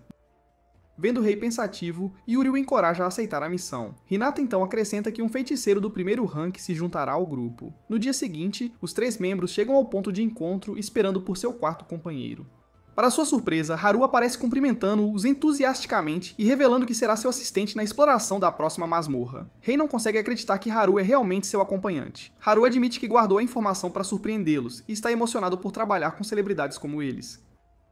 Vendo Rei pensativo, Yuri o encoraja a aceitar a missão. Hinata então acrescenta que um feiticeiro do primeiro rank se juntará ao grupo. No dia seguinte, os 3 membros chegam ao ponto de encontro esperando por seu quarto companheiro. Para sua surpresa, Haru aparece cumprimentando-os entusiasticamente e revelando que será seu assistente na exploração da próxima masmorra. Rei não consegue acreditar que Haru é realmente seu acompanhante. Haru admite que guardou a informação para surpreendê-los e está emocionado por trabalhar com celebridades como eles.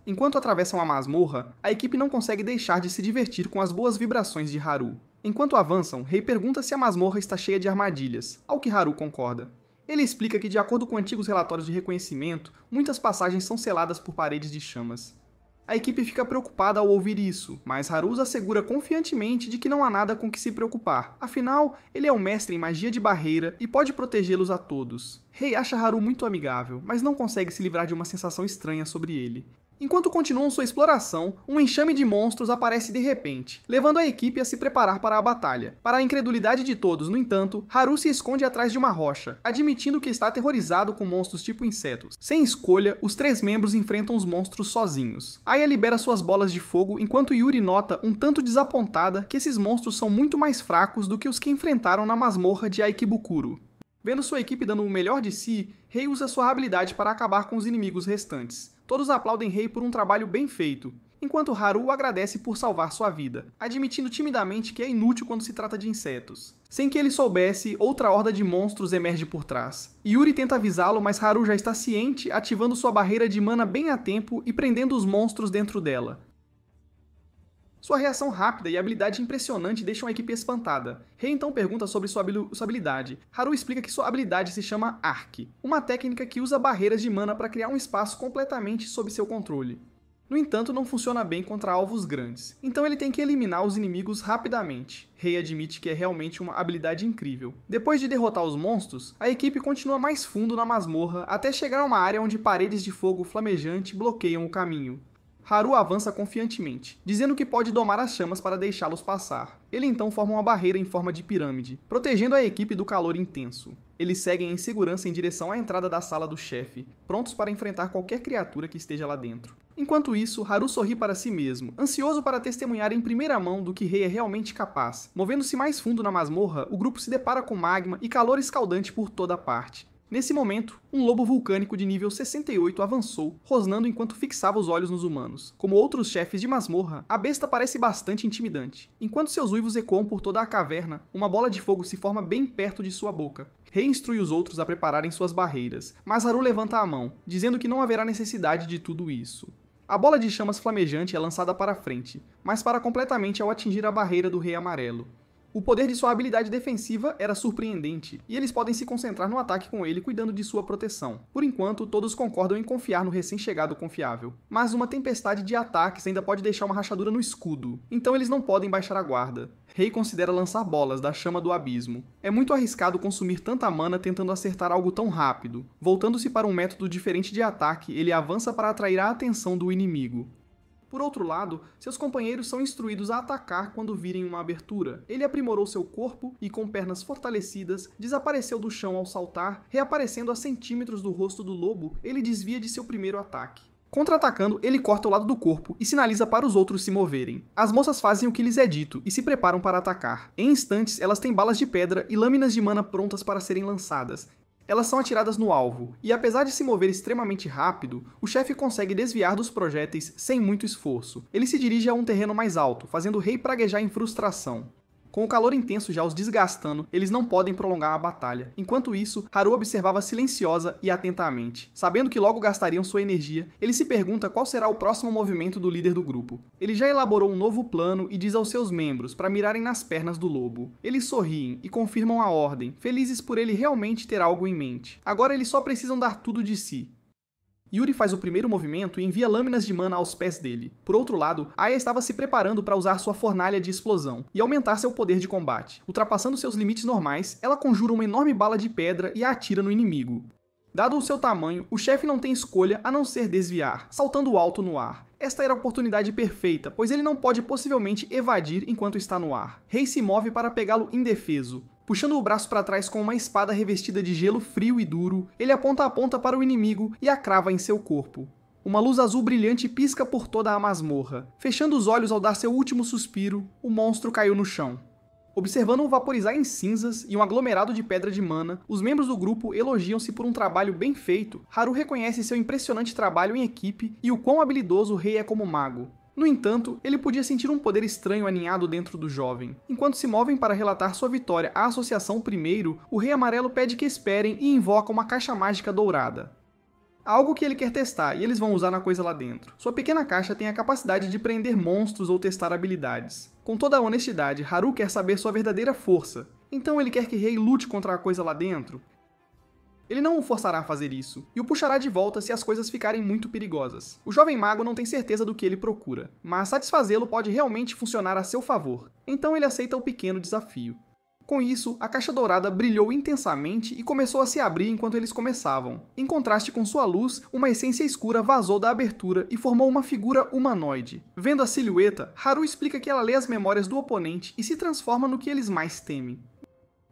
Enquanto atravessam a masmorra, a equipe não consegue deixar de se divertir com as boas vibrações de Haru. Enquanto avançam, Rei pergunta se a masmorra está cheia de armadilhas, ao que Haru concorda. Ele explica que, de acordo com antigos relatórios de reconhecimento, muitas passagens são seladas por paredes de chamas. A equipe fica preocupada ao ouvir isso, mas Haru os assegura confiantemente de que não há nada com que se preocupar. Afinal, ele é um mestre em magia de barreira e pode protegê-los a todos. Rei acha Haru muito amigável, mas não consegue se livrar de uma sensação estranha sobre ele. Enquanto continuam sua exploração, um enxame de monstros aparece de repente, levando a equipe a se preparar para a batalha. Para a incredulidade de todos, no entanto, Haru se esconde atrás de uma rocha, admitindo que está aterrorizado com monstros tipo insetos. Sem escolha, os 3 membros enfrentam os monstros sozinhos. Aya libera suas bolas de fogo, enquanto Yuri nota, um tanto desapontada, que esses monstros são muito mais fracos do que os que enfrentaram na masmorra de Aikibukuro. Vendo sua equipe dando o melhor de si, Rei usa sua habilidade para acabar com os inimigos restantes. Todos aplaudem Rei por um trabalho bem feito. enquanto Haru o agradece por salvar sua vida, admitindo timidamente que é inútil quando se trata de insetos. Sem que ele soubesse, outra horda de monstros emerge por trás. Yuri tenta avisá-lo, mas Haru já está ciente, ativando sua barreira de mana bem a tempo e prendendo os monstros dentro dela. Sua reação rápida e habilidade impressionante deixam a equipe espantada. Rei então pergunta sobre sua habilidade. Haru explica que sua habilidade se chama Arc, uma técnica que usa barreiras de mana para criar um espaço completamente sob seu controle. No entanto, não funciona bem contra alvos grandes, então ele tem que eliminar os inimigos rapidamente. Rei admite que é realmente uma habilidade incrível. Depois de derrotar os monstros, a equipe continua mais fundo na masmorra até chegar a uma área onde paredes de fogo flamejante bloqueiam o caminho. Haru avança confiantemente, dizendo que pode domar as chamas para deixá-los passar. Ele então forma uma barreira em forma de pirâmide, protegendo a equipe do calor intenso. Eles seguem em segurança em direção à entrada da sala do chefe, prontos para enfrentar qualquer criatura que esteja lá dentro. Enquanto isso, Haru sorri para si mesmo, ansioso para testemunhar em primeira mão do que Rei é realmente capaz. Movendo-se mais fundo na masmorra, o grupo se depara com magma e calor escaldante por toda parte. Nesse momento, um lobo vulcânico de nível 68 avançou, rosnando enquanto fixava os olhos nos humanos. Como outros chefes de masmorra, a besta parece bastante intimidante. Enquanto seus uivos ecoam por toda a caverna, uma bola de fogo se forma bem perto de sua boca. Rei instrui os outros a prepararem suas barreiras, mas Haru levanta a mão, dizendo que não haverá necessidade de tudo isso. A bola de chamas flamejante é lançada para frente, mas para completamente ao atingir a barreira do Rei Amarelo. O poder de sua habilidade defensiva era surpreendente, e eles podem se concentrar no ataque com ele cuidando de sua proteção. Por enquanto, todos concordam em confiar no recém-chegado confiável. Mas uma tempestade de ataques ainda pode deixar uma rachadura no escudo, então eles não podem baixar a guarda. Rei considera lançar bolas da chama do abismo. É muito arriscado consumir tanta mana tentando acertar algo tão rápido. Voltando-se para um método diferente de ataque, ele avança para atrair a atenção do inimigo. Por outro lado, seus companheiros são instruídos a atacar quando virem uma abertura. Ele aprimorou seu corpo e, com pernas fortalecidas, desapareceu do chão ao saltar, reaparecendo a centímetros do rosto do lobo, ele desvia de seu primeiro ataque. Contra-atacando, ele corta o lado do corpo e sinaliza para os outros se moverem. As moças fazem o que lhes é dito e se preparam para atacar. Em instantes, elas têm balas de pedra e lâminas de mana prontas para serem lançadas. Elas são atiradas no alvo, e apesar de se mover extremamente rápido, o chefe consegue desviar dos projéteis sem muito esforço. Ele se dirige a um terreno mais alto, fazendo o rei praguejar em frustração. Com o calor intenso já os desgastando, eles não podem prolongar a batalha. Enquanto isso, Haru observava silenciosa e atentamente. Sabendo que logo gastariam sua energia, ele se pergunta qual será o próximo movimento do líder do grupo. Ele já elaborou um novo plano e diz aos seus membros para mirarem nas pernas do lobo. Eles sorriem e confirmam a ordem, felizes por ele realmente ter algo em mente. Agora eles só precisam dar tudo de si. Yuri faz o primeiro movimento e envia lâminas de mana aos pés dele. Por outro lado, Aya estava se preparando para usar sua fornalha de explosão e aumentar seu poder de combate. Ultrapassando seus limites normais, ela conjura uma enorme bala de pedra e a atira no inimigo. Dado o seu tamanho, o chefe não tem escolha a não ser desviar, saltando alto no ar. Esta era a oportunidade perfeita, pois ele não pode possivelmente evadir enquanto está no ar. Rei se move para pegá-lo indefeso. Puxando o braço para trás com uma espada revestida de gelo frio e duro, ele aponta a ponta para o inimigo e a crava em seu corpo. Uma luz azul brilhante pisca por toda a masmorra. Fechando os olhos ao dar seu último suspiro, o monstro caiu no chão. Observando-o vaporizar em cinzas e um aglomerado de pedra de mana, os membros do grupo elogiam-se por um trabalho bem feito. Haru reconhece seu impressionante trabalho em equipe e o quão habilidoso o rei é como mago. No entanto, ele podia sentir um poder estranho aninhado dentro do jovem. Enquanto se movem para relatar sua vitória à Associação primeiro, o Rei Amarelo pede que esperem e invoca uma caixa mágica dourada. Algo que ele quer testar, e eles vão usar na coisa lá dentro. Sua pequena caixa tem a capacidade de prender monstros ou testar habilidades. Com toda a honestidade, Haru quer saber sua verdadeira força. Então ele quer que Rei lute contra a coisa lá dentro? Ele não o forçará a fazer isso, e o puxará de volta se as coisas ficarem muito perigosas. O jovem mago não tem certeza do que ele procura, mas satisfazê-lo pode realmente funcionar a seu favor. Então ele aceita o pequeno desafio. Com isso, a caixa dourada brilhou intensamente e começou a se abrir enquanto eles começavam. Em contraste com sua luz, uma essência escura vazou da abertura e formou uma figura humanoide. Vendo a silhueta, Haru explica que ela lê as memórias do oponente e se transforma no que eles mais temem.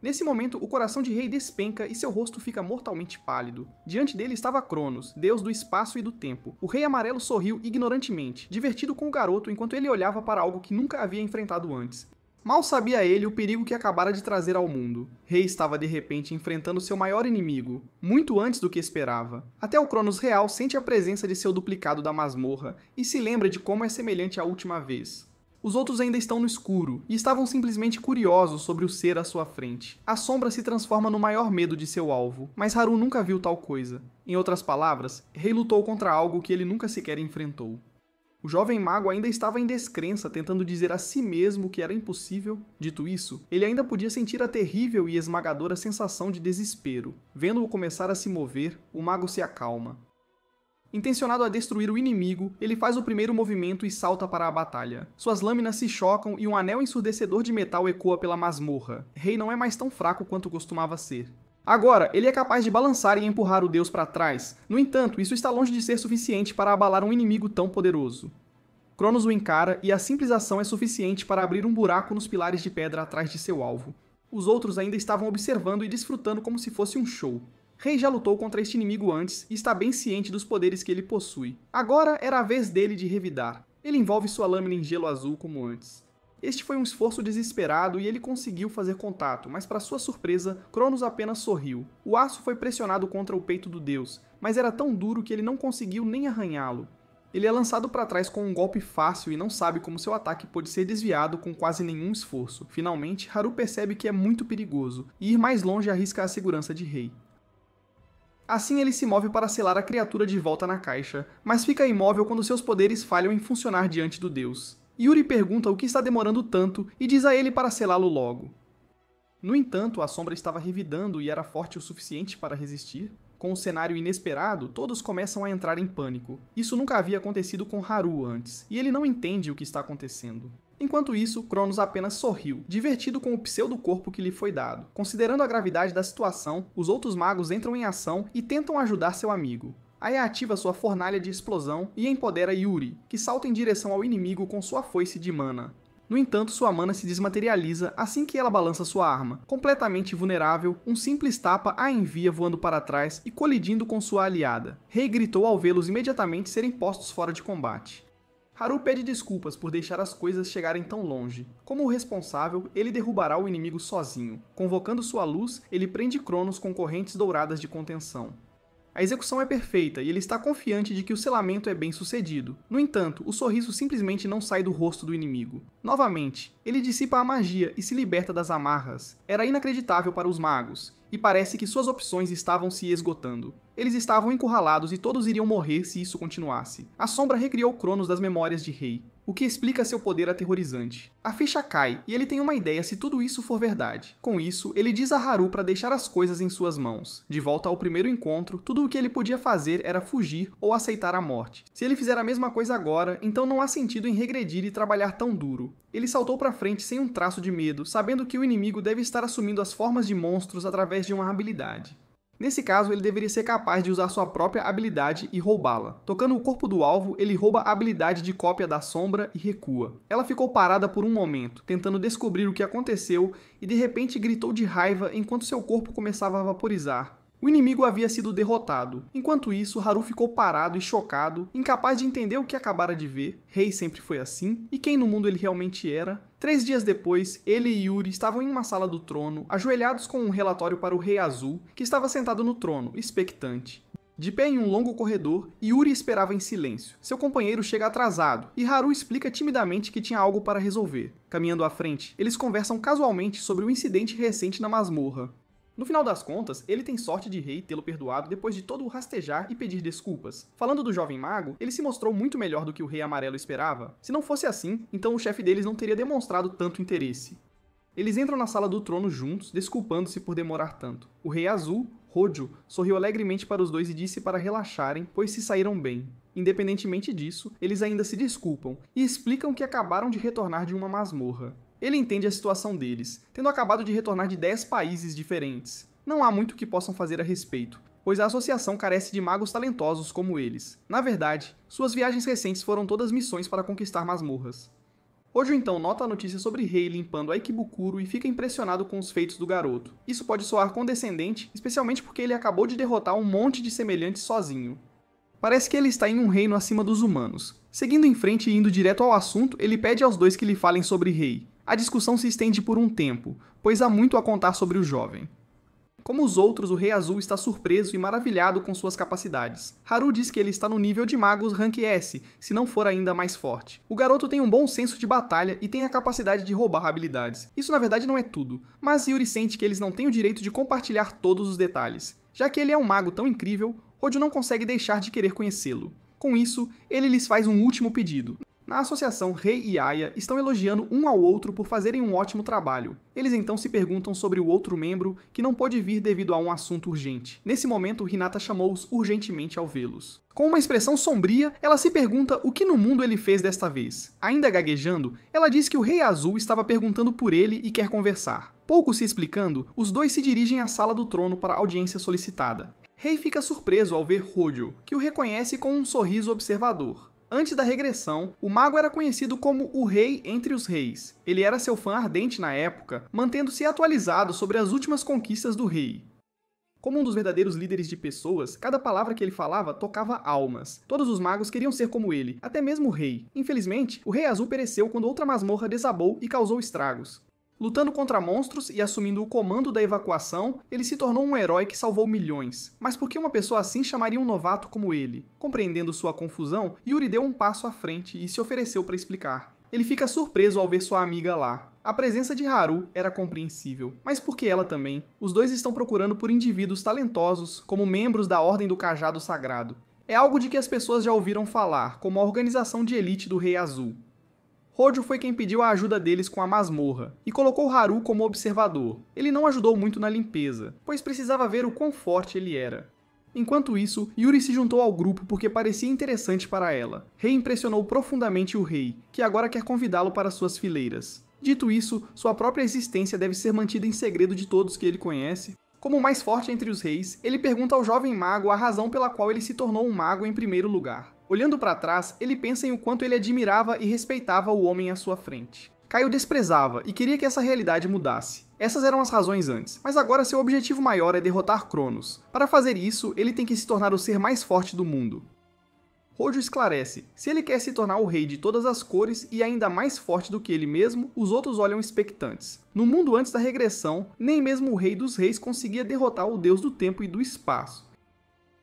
Nesse momento, o coração de Rei despenca e seu rosto fica mortalmente pálido. Diante dele estava Cronos, deus do espaço e do tempo. O Rei Amarelo sorriu ignorantemente, divertido com o garoto enquanto ele olhava para algo que nunca havia enfrentado antes. Mal sabia ele o perigo que acabara de trazer ao mundo. Rei estava de repente enfrentando seu maior inimigo, muito antes do que esperava. Até o Cronos real sente a presença de seu duplicado da masmorra e se lembra de como é semelhante à última vez. Os outros ainda estão no escuro e estavam simplesmente curiosos sobre o ser à sua frente. A sombra se transforma no maior medo de seu alvo, mas Haru nunca viu tal coisa. Em outras palavras, Rei lutou contra algo que ele nunca sequer enfrentou. O jovem mago ainda estava em descrença, tentando dizer a si mesmo que era impossível. Dito isso, ele ainda podia sentir a terrível e esmagadora sensação de desespero. Vendo-o começar a se mover, o mago se acalma. Intencionado a destruir o inimigo, ele faz o primeiro movimento e salta para a batalha. Suas lâminas se chocam e um anel ensurdecedor de metal ecoa pela masmorra. Rei não é mais tão fraco quanto costumava ser. Agora, ele é capaz de balançar e empurrar o deus para trás. No entanto, isso está longe de ser suficiente para abalar um inimigo tão poderoso. Cronos o encara e a simples ação é suficiente para abrir um buraco nos pilares de pedra atrás de seu alvo. Os outros ainda estavam observando e desfrutando como se fosse um show. Rei já lutou contra este inimigo antes e está bem ciente dos poderes que ele possui. Agora era a vez dele de revidar. Ele envolve sua lâmina em gelo azul como antes. Este foi um esforço desesperado e ele conseguiu fazer contato, mas para sua surpresa, Cronos apenas sorriu. O aço foi pressionado contra o peito do deus, mas era tão duro que ele não conseguiu nem arranhá-lo. Ele é lançado para trás com um golpe fácil e não sabe como seu ataque pôde ser desviado com quase nenhum esforço. Finalmente, Haru percebe que é muito perigoso, e ir mais longe arrisca a segurança de Rei. Assim ele se move para selar a criatura de volta na caixa, mas fica imóvel quando seus poderes falham em funcionar diante do deus. Yuri pergunta o que está demorando tanto e diz a ele para selá-lo logo. No entanto, a sombra estava revidando e era forte o suficiente para resistir. Com o cenário inesperado, todos começam a entrar em pânico. Isso nunca havia acontecido com Haru antes, e ele não entende o que está acontecendo. Enquanto isso, Cronos apenas sorriu, divertido com o pseudo-corpo que lhe foi dado. Considerando a gravidade da situação, os outros magos entram em ação e tentam ajudar seu amigo. Aya ativa sua fornalha de explosão e empodera Yuri, que salta em direção ao inimigo com sua foice de mana. No entanto, sua mana se desmaterializa assim que ela balança sua arma. Completamente vulnerável, um simples tapa a envia voando para trás e colidindo com sua aliada. Rei gritou ao vê-los imediatamente serem postos fora de combate. Haru pede desculpas por deixar as coisas chegarem tão longe. Como o responsável, ele derrubará o inimigo sozinho. Convocando sua luz, ele prende Cronos com correntes douradas de contenção. A execução é perfeita e ele está confiante de que o selamento é bem sucedido. No entanto, o sorriso simplesmente não sai do rosto do inimigo. Novamente, ele dissipa a magia e se liberta das amarras. Era inacreditável para os magos, e parece que suas opções estavam se esgotando. Eles estavam encurralados e todos iriam morrer se isso continuasse. A sombra recriou Cronos das memórias de Rei, o que explica seu poder aterrorizante. A ficha cai, e ele tem uma ideia se tudo isso for verdade. Com isso, ele diz a Haru para deixar as coisas em suas mãos. De volta ao primeiro encontro, tudo o que ele podia fazer era fugir ou aceitar a morte. Se ele fizer a mesma coisa agora, então não há sentido em regredir e trabalhar tão duro. Ele saltou para frente sem um traço de medo, sabendo que o inimigo deve estar assumindo as formas de monstros através de uma habilidade. Nesse caso, ele deveria ser capaz de usar sua própria habilidade e roubá-la. Tocando o corpo do alvo, ele rouba a habilidade de cópia da sombra e recua. Ela ficou parada por um momento, tentando descobrir o que aconteceu e de repente gritou de raiva enquanto seu corpo começava a vaporizar. O inimigo havia sido derrotado. Enquanto isso, Haru ficou parado e chocado, incapaz de entender o que acabara de ver. Rei sempre foi assim, e quem no mundo ele realmente era? 3 dias depois, ele e Yuri estavam em uma sala do trono, ajoelhados com um relatório para o Rei Azul, que estava sentado no trono, expectante. De pé em um longo corredor, Yuri esperava em silêncio. Seu companheiro chega atrasado, e Haru explica timidamente que tinha algo para resolver. Caminhando à frente, eles conversam casualmente sobre o incidente recente na masmorra. No final das contas, ele tem sorte de Rei tê-lo perdoado depois de todo o rastejar e pedir desculpas. Falando do jovem mago, ele se mostrou muito melhor do que o Rei Amarelo esperava. Se não fosse assim, então o chefe deles não teria demonstrado tanto interesse. Eles entram na sala do trono juntos, desculpando-se por demorar tanto. O Rei Azul, Hojo, sorriu alegremente para os dois e disse para relaxarem, pois se saíram bem. Independentemente disso, eles ainda se desculpam e explicam que acabaram de retornar de uma masmorra. Ele entende a situação deles, tendo acabado de retornar de 10 países diferentes. Não há muito que possam fazer a respeito, pois a associação carece de magos talentosos como eles. Na verdade, suas viagens recentes foram todas missões para conquistar masmorras. Hoje então nota a notícia sobre Rei limpando a Ikebukuro e fica impressionado com os feitos do garoto. Isso pode soar condescendente, especialmente porque ele acabou de derrotar um monte de semelhantes sozinho. Parece que ele está em um reino acima dos humanos. Seguindo em frente e indo direto ao assunto, ele pede aos dois que lhe falem sobre Rei. A discussão se estende por um tempo, pois há muito a contar sobre o jovem. Como os outros, o Rei Azul está surpreso e maravilhado com suas capacidades. Haru diz que ele está no nível de magos Rank S, se não for ainda mais forte. O garoto tem um bom senso de batalha e tem a capacidade de roubar habilidades. Isso na verdade não é tudo, mas Yuri sente que eles não têm o direito de compartilhar todos os detalhes. Já que ele é um mago tão incrível, Hojo não consegue deixar de querer conhecê-lo. Com isso, ele lhes faz um último pedido. Na associação, Rei e Aya estão elogiando um ao outro por fazerem um ótimo trabalho. Eles então se perguntam sobre o outro membro que não pôde vir devido a um assunto urgente. Nesse momento, Hinata chamou-os urgentemente ao vê-los. Com uma expressão sombria, ela se pergunta o que no mundo ele fez desta vez. Ainda gaguejando, ela diz que o Rei Azul estava perguntando por ele e quer conversar. Pouco se explicando, os dois se dirigem à sala do trono para a audiência solicitada. Rei fica surpreso ao ver Hojo, que o reconhece com um sorriso observador. Antes da regressão, o mago era conhecido como o Rei entre os Reis. Ele era seu fã ardente na época, mantendo-se atualizado sobre as últimas conquistas do rei. Como um dos verdadeiros líderes de pessoas, cada palavra que ele falava tocava almas. Todos os magos queriam ser como ele, até mesmo o rei. Infelizmente, o Rei Azul pereceu quando outra masmorra desabou e causou estragos. Lutando contra monstros e assumindo o comando da evacuação, ele se tornou um herói que salvou milhões. Mas por que uma pessoa assim chamaria um novato como ele? Compreendendo sua confusão, Yuri deu um passo à frente e se ofereceu para explicar. Ele fica surpreso ao ver sua amiga lá. A presença de Haru era compreensível, mas por que ela também? Os dois estão procurando por indivíduos talentosos, como membros da Ordem do Cajado Sagrado. É algo de que as pessoas já ouviram falar, como a organização de elite do Rei Azul. Hojo foi quem pediu a ajuda deles com a masmorra, e colocou Haru como observador. Ele não ajudou muito na limpeza, pois precisava ver o quão forte ele era. Enquanto isso, Yuri se juntou ao grupo porque parecia interessante para ela. Rei impressionou profundamente o rei, que agora quer convidá-lo para suas fileiras. Dito isso, sua própria existência deve ser mantida em segredo de todos que ele conhece. Como o mais forte entre os reis, ele pergunta ao jovem mago a razão pela qual ele se tornou um mago em primeiro lugar. Olhando para trás, ele pensa em o quanto ele admirava e respeitava o homem à sua frente. Kai o desprezava e queria que essa realidade mudasse. Essas eram as razões antes, mas agora seu objetivo maior é derrotar Cronos. Para fazer isso, ele tem que se tornar o ser mais forte do mundo. Hojo esclarece, se ele quer se tornar o rei de todas as cores e ainda mais forte do que ele mesmo, os outros olham expectantes. No mundo antes da regressão, nem mesmo o rei dos reis conseguia derrotar o deus do tempo e do espaço.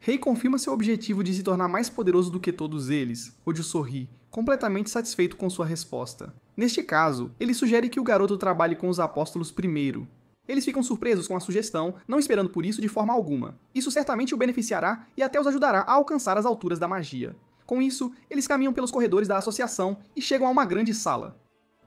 Rei confirma seu objetivo de se tornar mais poderoso do que todos eles. Hojo sorri, completamente satisfeito com sua resposta. Neste caso, ele sugere que o garoto trabalhe com os apóstolos primeiro. Eles ficam surpresos com a sugestão, não esperando por isso de forma alguma. Isso certamente o beneficiará e até os ajudará a alcançar as alturas da magia. Com isso, eles caminham pelos corredores da associação e chegam a uma grande sala.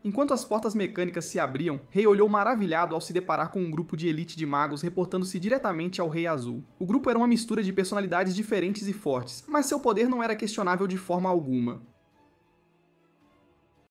Enquanto as portas mecânicas se abriam, Rei olhou maravilhado ao se deparar com um grupo de elite de magos reportando-se diretamente ao Rei Azul. O grupo era uma mistura de personalidades diferentes e fortes, mas seu poder não era questionável de forma alguma.